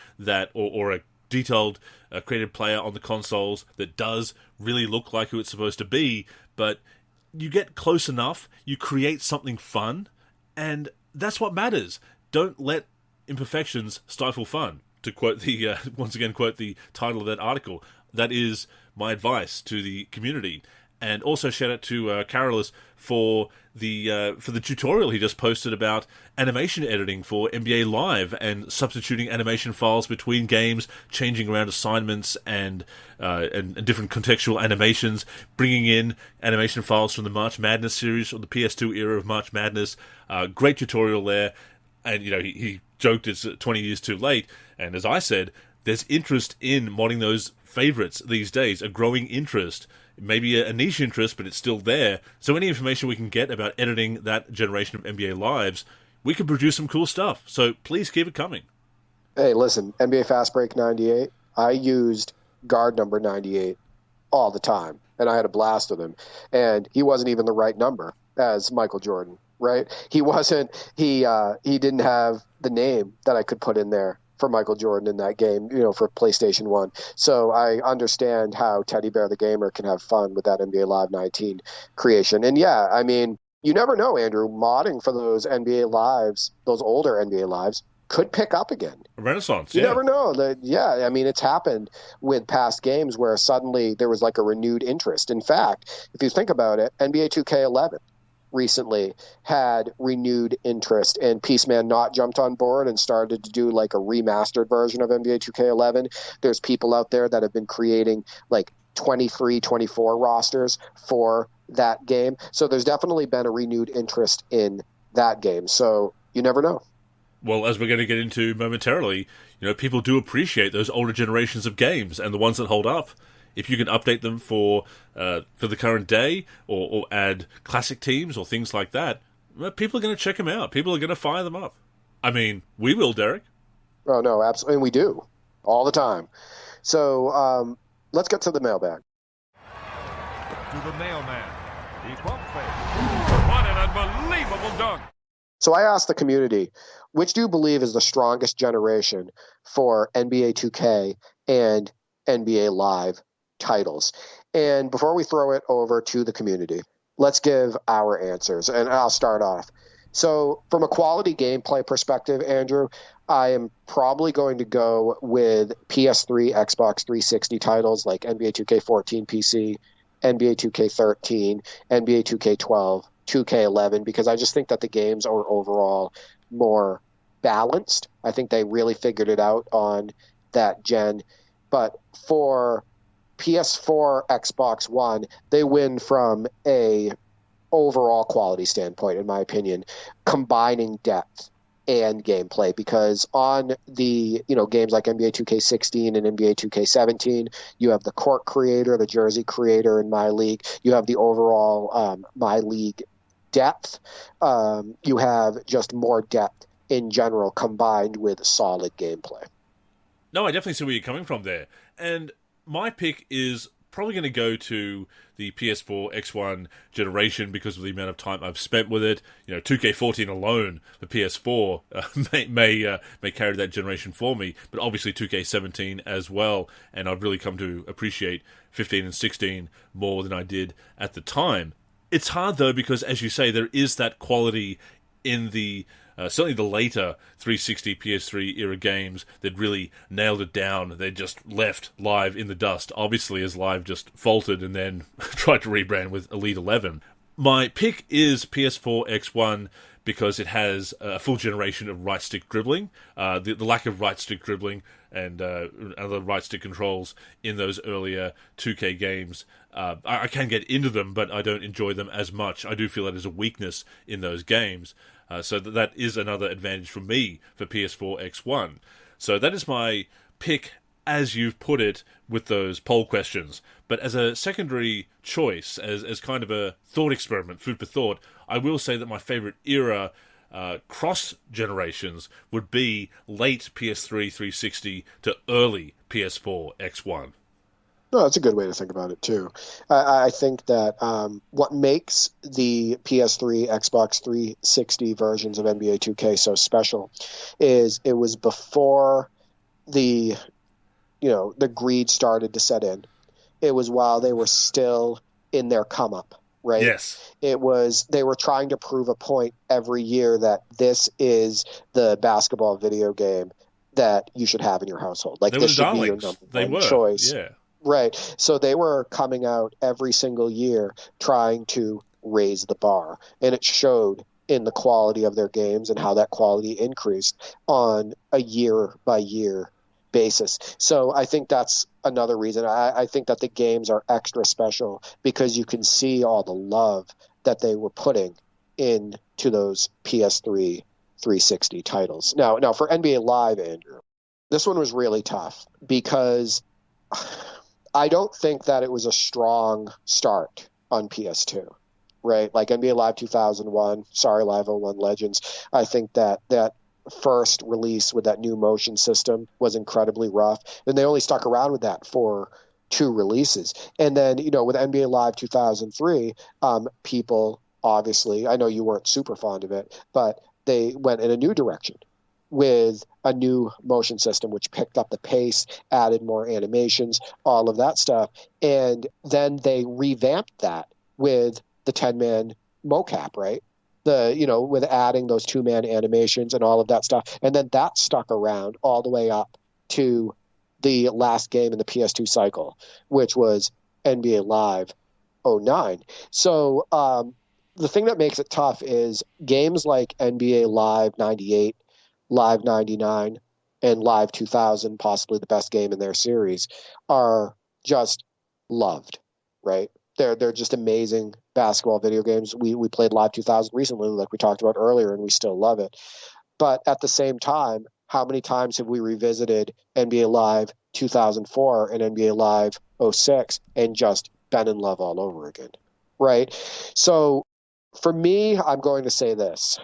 or a detailed created player on the consoles that does really look like who it's supposed to be, but you get close enough, you create something fun, and that's what matters. Don't let imperfections stifle fun. To quote once again quote the title of that article. That is my advice to the community. And also shout out to Carolus for the tutorial he just posted about animation editing for NBA Live and substituting animation files between games, changing around assignments and different contextual animations, bringing in animation files from the March Madness series or the PS2 era of March Madness. Great tutorial there. And he joked it's 20 years too late. And as I said, there's interest in modding those favorites these days, a growing interest, maybe a niche interest, but it's still there. So any information we can get about editing that generation of NBA Lives, we can produce some cool stuff. So please keep it coming. Hey, listen, NBA Fast Break 98, I used guard number 98 all the time, and I had a blast with him. And he wasn't even the right number as Michael Jordan, right? He didn't have the name that I could put in there for Michael Jordan in that game, for PlayStation 1. So I understand how Teddy Bear the Gamer can have fun with that NBA Live 19 creation. And yeah, I mean, you never know, Andrew, modding for those NBA Lives, those older NBA Lives, could pick up again. A renaissance, You never know. I mean, it's happened with past games where suddenly there was like a renewed interest. In fact, if you think about it, NBA 2K11, recently had renewed interest, and Peaceman Not jumped on board and started to do like a remastered version of NBA 2K11. There's people out there that have been creating like 23, 24 rosters for that game. So there's definitely been a renewed interest in that game. So you never know. Well, as we're going to get into momentarily, people do appreciate those older generations of games and the ones that hold up. If you can update them for the current day or add classic teams or things like that, people are going to check them out. People are going to fire them up. I mean, we will, Derek. Oh, no, absolutely. And we do all the time. So let's get to the mailbag. To the mailman. He's pump fake. What an unbelievable dunk. So I asked the community, which do you believe is the strongest generation for NBA 2K and NBA Live titles? And before we throw it over to the community, let's give our answers, and I'll start off. So from a quality gameplay perspective, Andrew, I am probably going to go with PS3, Xbox 360 titles like NBA 2K14 PC, NBA 2K13, NBA 2K12, 2K11, because I just think that the games are overall more balanced. I think they really figured it out on that gen. But for PS4, Xbox One, they win from a overall quality standpoint, in my opinion, combining depth and gameplay, because on the games like NBA 2K16 and NBA 2K17, you have the court creator, the jersey creator in My League. You have the overall My League depth. You have just more depth in general combined with solid gameplay. No, I definitely see where you're coming from there. And my pick is probably going to go to the PS4 X1 generation because of the amount of time I've spent with it. 2K14 alone, the PS4 may carry that generation for me, but obviously 2K17 as well. And I've really come to appreciate 15 and 16 more than I did at the time. It's hard though because, as you say, there is that quality in the certainly the later 360 PS3 era games that really nailed it down. They just left Live in the dust, obviously, as Live just faltered and then tried to rebrand with Elite 11. My pick is PS4 X1 because it has a full generation of right-stick dribbling. The lack of right-stick dribbling and other right-stick controls in those earlier 2K games, I can get into them, but I don't enjoy them as much. I do feel that is a weakness in those games. So that is another advantage for me for PS4 X1. So that is my pick, as you've put it, with those poll questions. But as a secondary choice, as kind of a thought experiment, food for thought, I will say that my favorite era cross generations would be late PS3 360 to early PS4 X1. No, that's a good way to think about it, too. I think that what makes the PS3, Xbox 360 versions of NBA 2K so special is it was before the greed started to set in. It was while they were still in their come-up, right? Yes. They were trying to prove a point every year that this is the basketball video game that you should have in your household. Like, this should be your number one choice. Yeah. Right. So they were coming out every single year trying to raise the bar. And it showed in the quality of their games and how that quality increased on a year-by-year basis. So I think that's another reason. I think that the games are extra special because you can see all the love that they were putting into those PS3 360 titles. Now for NBA Live, Andrew, this one was really tough because I don't think that it was a strong start on PS2, right? Like NBA Live 2001, sorry, Live 01 Legends. I think that first release with that new motion system was incredibly rough. And they only stuck around with that for 2 releases. And then, with NBA Live 2003, people obviously, I know you weren't super fond of it, but they went in a new direction with a new motion system, which picked up the pace, added more animations, all of that stuff. And then they revamped that with the 10-man mocap, right? With adding those 2-man animations and all of that stuff. And then that stuck around all the way up to the last game in the PS2 cycle, which was NBA Live 09. So the thing that makes it tough is games like NBA Live 98, Live 99, and Live 2000, possibly the best game in their series, are just loved, right? They're just amazing basketball video games. We played Live 2000 recently, like we talked about earlier, and we still love it. But at the same time, how many times have we revisited NBA Live 2004 and NBA Live 06 and just been in love all over again, right? So for me, I'm going to say this.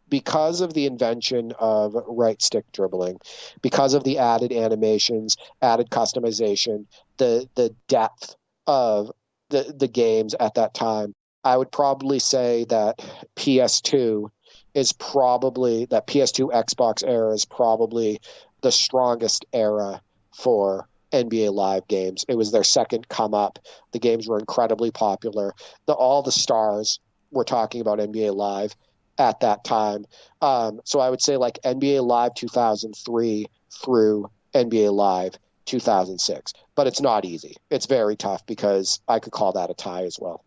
Because of the invention of right stick dribbling, because of the added animations, added customization, the depth of the games at that time, I would probably say that PS2 Xbox era is probably the strongest era for NBA Live games. It was their second come up. The games were incredibly popular. All the stars were talking about NBA Live at that time. So I would say like NBA Live 2003 through NBA Live 2006. But it's not easy. It's very tough because I could call that a tie as well.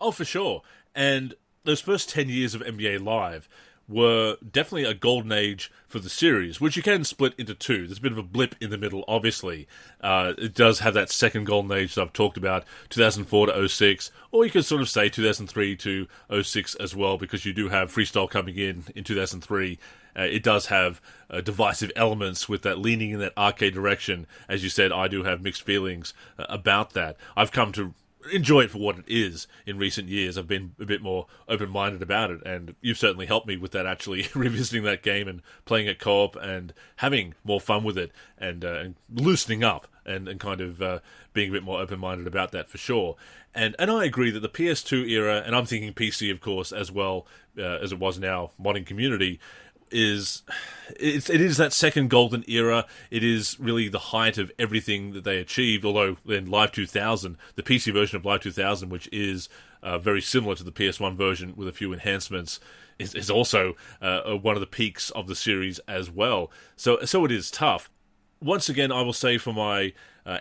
Oh, for sure. And those first 10 years of NBA Live were definitely a golden age for the series, which you can split into two. There's a bit of a blip in the middle, obviously. It does have that second golden age that I've talked about, 2004 to 06, or you could sort of say 2003 to 06 as well, because you do have Freestyle coming in 2003. It does have divisive elements with that leaning in that arcade direction. As you said, I do have mixed feelings about that. I've come to enjoy it for what it is in recent years. I've been a bit more open-minded about it, and you've certainly helped me with that, actually, revisiting that game and playing it co-op and having more fun with it and loosening up and kind of being a bit more open-minded about that for sure. And I agree that the PS2 era, and I'm thinking PC, of course, as well as it was in our modding community, it is that second golden era. It is really the height of everything that they achieved, although in Live 2000, the PC version of Live 2000, which is very similar to the PS1 version with a few enhancements, is also one of the peaks of the series as well. So it is tough. Once again, I will say for my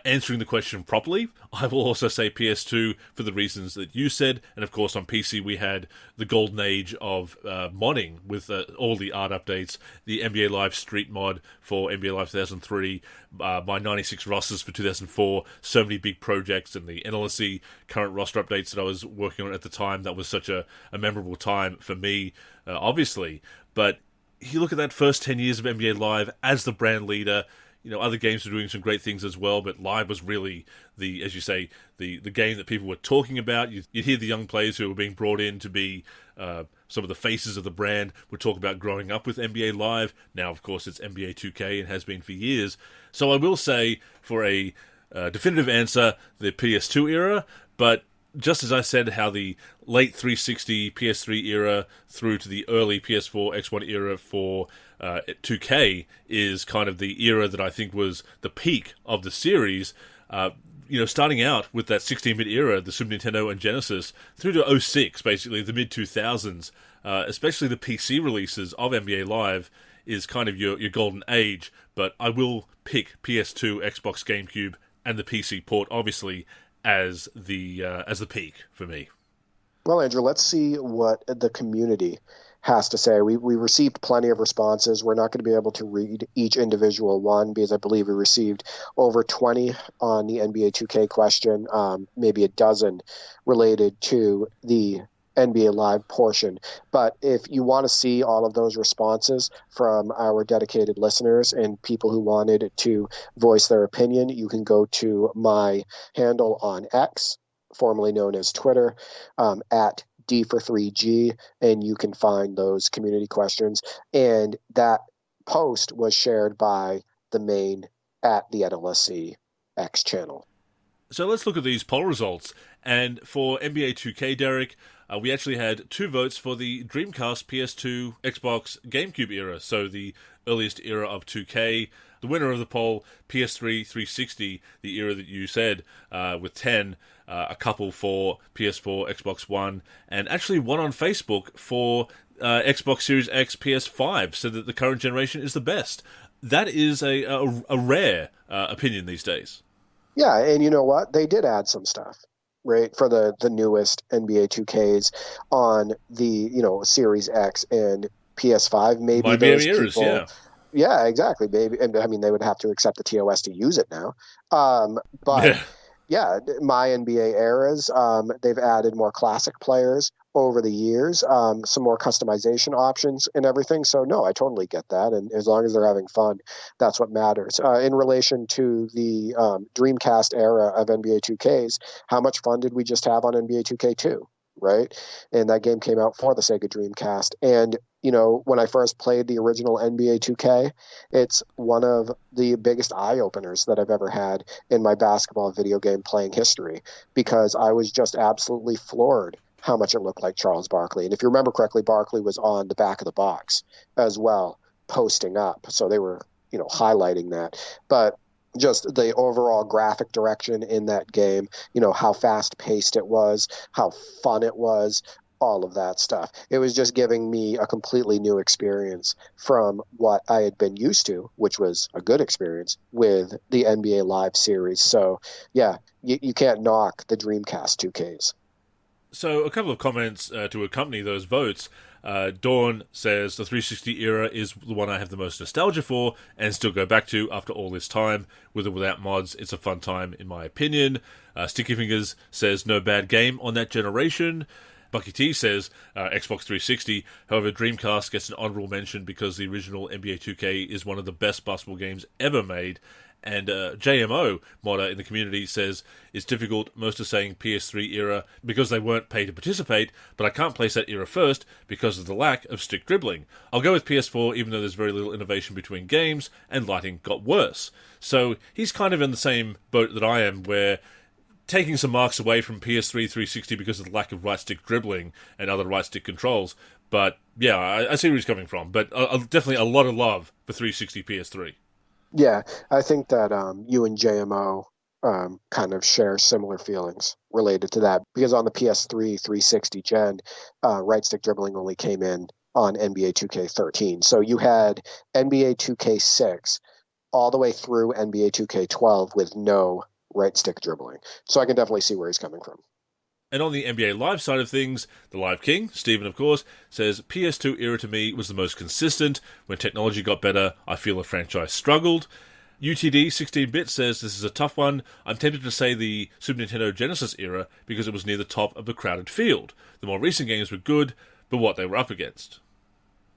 answering the question properly, I will also say PS2 for the reasons that you said. And of course, on PC, we had the golden age of modding with all the art updates, the NBA Live Street mod for NBA Live 2003, my 96 rosters for 2004, so many big projects, and the NLSC current roster updates that I was working on at the time. That was such a memorable time for me, obviously. But you look at that first 10 years of NBA Live as the brand leader. You know, other games were doing some great things as well, but Live was really as you say, the game that people were talking about. You'd hear the young players who were being brought in to be some of the faces of the brand would talk about growing up with NBA Live. Now, of course, it's NBA 2K and has been for years. So I will say, for a definitive answer, the PS2 era, but just as I said, how the late 360 PS3 era through to the early PS4 X1 era for 2K is kind of the era that I think was the peak of the series. Starting out with that 16-bit era, the Super Nintendo and Genesis, through to 06, basically the mid-2000s, especially the PC releases of NBA Live is kind of your golden age. But I will pick PS2, Xbox, GameCube, and the PC port, obviously, as the peak for me. Well, Andrew, let's see what the community has to say. We received plenty of responses. We're not going to be able to read each individual one because I believe we received over 20 on the NBA 2K question, maybe a dozen related to the NBA Live portion. But if you want to see all of those responses from our dedicated listeners and people who wanted to voice their opinion, you can go to my handle on X, formerly known as Twitter, at D for3G, and you can find those community questions. And that post was shared by the main at the NLSC X channel. So let's look at these poll results. And for NBA 2K, Derek, we actually had 2 votes for the Dreamcast, PS2, Xbox, GameCube era, so the earliest era of 2K. The winner of the poll, PS3 360, the era that you said, with 10, a couple for PS4, Xbox One, and actually one on Facebook for Xbox Series X, PS5, said that the current generation is the best. That is a rare opinion these days. Yeah, and you know what? They did add some stuff. right, for the newest NBA 2Ks on the, Series X and PS5. Maybe those eras, people, yeah. yeah, exactly. Maybe, and I mean, they would have to accept the TOS to use it now. But Yeah. my NBA eras, they've added more classic players over the years, some more customization options and everything. So no, I totally get that. And as long as they're having fun, that's what matters. In relation to the Dreamcast era of NBA 2Ks, how much fun did we just have on NBA 2K2? Right? And that game came out for the Sega Dreamcast. And, when I first played the original NBA 2K, it's one of the biggest eye-openers that I've ever had in my basketball video game playing history, because I was just absolutely floored how much it looked like Charles Barkley. And if you remember correctly, Barkley was on the back of the box as well, posting up. So they were, highlighting that. But just the overall graphic direction in that game, how fast paced it was, how fun it was, all of that stuff. It was just giving me a completely new experience from what I had been used to, which was a good experience with the NBA Live series. So yeah, you can't knock the Dreamcast 2Ks. So a couple of comments to accompany those votes. Dawn says the 360 era is the one I have the most nostalgia for and still go back to after all this time. With or without mods, it's a fun time in my opinion. Sticky Fingers says no bad game on that generation. Bucky T says Xbox 360. However, Dreamcast gets an honorable mention because the original NBA 2K is one of the best basketball games ever made. And JMO, modder in the community, says it's difficult. Most are saying PS3 era because they weren't paid to participate, but I can't place that era first because of the lack of stick dribbling. I'll go with PS4 even though there's very little innovation between games and lighting got worse. So he's kind of in the same boat that I am, where taking some marks away from PS3 360 because of the lack of right stick dribbling and other right stick controls. But yeah, I see where he's coming from. But definitely a lot of love for 360 PS3. Yeah, I think that you and JMO kind of share similar feelings related to that, because on the PS3 360 gen, right stick dribbling only came in on NBA 2K13. So you had NBA 2K6 all the way through NBA 2K12 with no right stick dribbling. So I can definitely see where he's coming from. And on the NBA Live side of things, the Live King, Stephen of course, says PS2 era to me was the most consistent. When technology got better, I feel the franchise struggled. UTD 16-bit says this is a tough one. I'm tempted to say the Super Nintendo Genesis era because it was near the top of the crowded field. The more recent games were good, but what they were up against.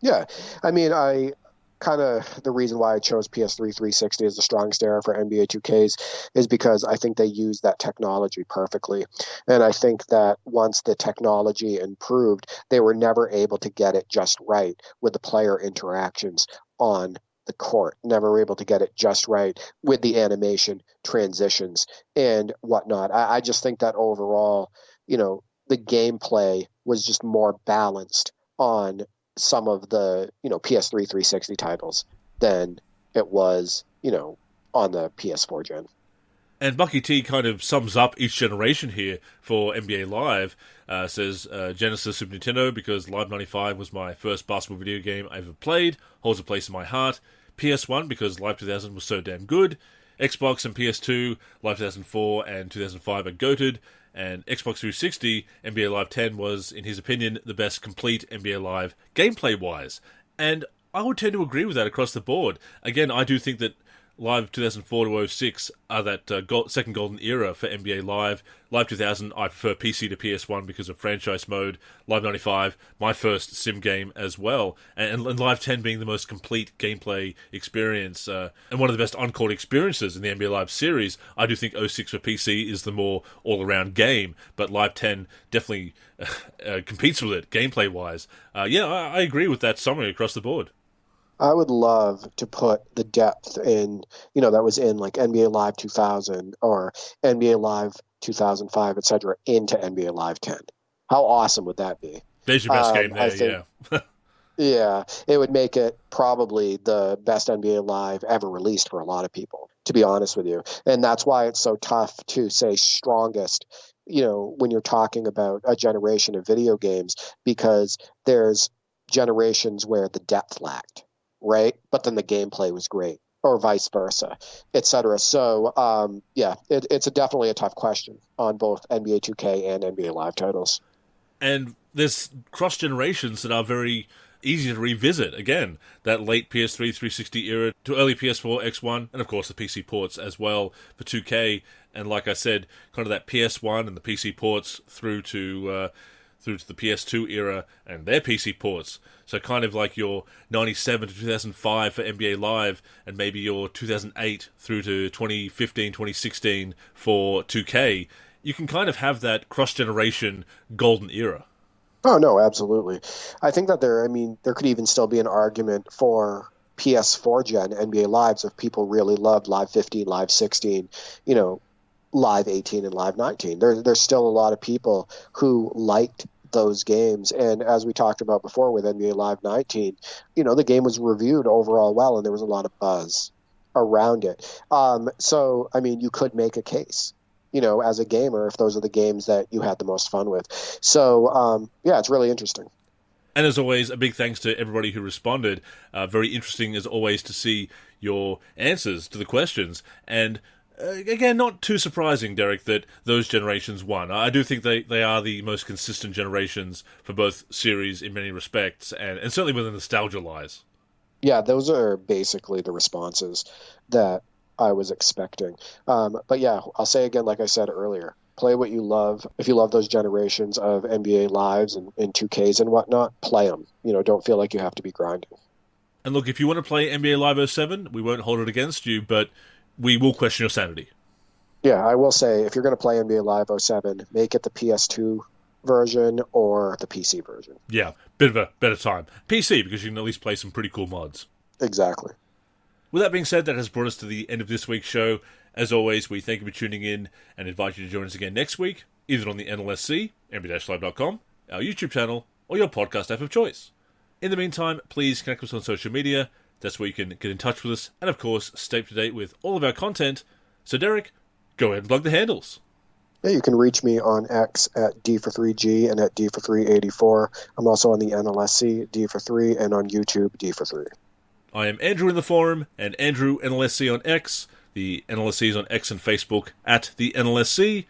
Yeah, I mean, the reason why I chose PS3 360 as the strongest era for NBA 2Ks is because I think they use that technology perfectly. And I think that once the technology improved, they were never able to get it just right with the player interactions on the court, never able to get it just right with the animation transitions and whatnot. I just think that overall, the gameplay was just more balanced on some of the PS3 360 titles than it was on the PS4 gen. And Bucky T kind of sums up each generation here for NBA Live. Says Genesis, Super Nintendo, because Live 95 was my first basketball video game I ever played, holds a place in my heart. PS1 because Live 2000 was so damn good. Xbox and PS2, Live 2004 and 2005 are goated. And Xbox 360, NBA Live 10 was, in his opinion, the best complete NBA Live gameplay-wise. And I would tend to agree with that across the board. Again, I do think that Live 2004 to 06 are that second golden era for NBA Live. Live 2000, I prefer PC to PS1 because of franchise mode. Live 95, my first sim game as well. And Live 10 being the most complete gameplay experience and one of the best on-court experiences in the NBA Live series. I do think 06 for PC is the more all-around game, but Live 10 definitely competes with it gameplay-wise. I agree with that summary across the board. I would love to put the depth in, that was in like NBA Live 2000 or NBA Live 2005, etc., into NBA Live 10. How awesome would that be? There's your best game there, yeah. Yeah, it would make it probably the best NBA Live ever released for a lot of people, to be honest with you. And that's why it's so tough to say strongest, when you're talking about a generation of video games, because there's generations where the depth lacked. Right? But then the gameplay was great. or vice versa, etc. So, it's definitely a tough question on both NBA 2K and NBA Live titles. And there's cross generations that are very easy to revisit. Again, that late PS3 360 era to early PS4 X1, and of course the PC ports as well for 2K. And like I said, kind of that PS1 and the PC ports through to the PS2 era and their PC ports. So kind of like your 97 to 2005 for NBA Live, and maybe your 2008 through to 2015, 2016 for 2K. You can kind of have that cross-generation golden era. Oh, no, absolutely. I think that there could even still be an argument for PS4 gen NBA Lives if people really loved Live 15, Live 16, Live 18 and Live 19. There's still a lot of people who liked those games. And as we talked about before with NBA Live 19, the game was reviewed overall well, and there was a lot of buzz around it. You could make a case, as a gamer, if those are the games that you had the most fun with. So, it's really interesting. And as always, a big thanks to everybody who responded. Very interesting, as always, to see your answers to the questions. And again, not too surprising, Derek, that those generations won. I do think they are the most consistent generations for both series in many respects, and certainly where the nostalgia lies. Yeah, those are basically the responses that I was expecting. But yeah, I'll say again, like I said earlier, play what you love. If you love those generations of NBA Lives and 2Ks and whatnot, play them. Don't feel like you have to be grinding. And look, if you want to play NBA Live 07, we won't hold it against you, but we will question your sanity. Yeah, I will say, if you're going to play NBA Live 07, make it the PS2 version or the PC version. Yeah, bit of a better time. PC, because you can at least play some pretty cool mods. Exactly. With that being said, that has brought us to the end of this week's show. As always, we thank you for tuning in and invite you to join us again next week, either on the NLSC, nb-live.com, our YouTube channel, or your podcast app of choice. In the meantime, please connect with us on social media. That's where you can get in touch with us, and of course, stay up to date with all of our content. So Derek, go ahead and plug the handles. Yeah, you can reach me on X at D43G and at D4384. I'm also on the NLSC, D43, and on YouTube, D43. I am Andrew in the forum, and Andrew NLSC on X. The NLSC is on X and Facebook at the NLSC.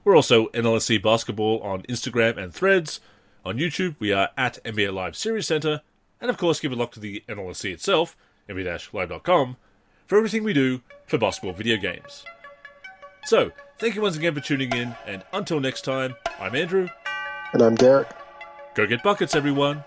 We're also NLSC Basketball on Instagram and Threads. On YouTube, we are at NBA Live Series Center. And of course, keep it locked to the NLSC itself, nb-live.com, for everything we do for basketball video games. So, thank you once again for tuning in, and until next time, I'm Andrew. And I'm Derek. Go get buckets, everyone.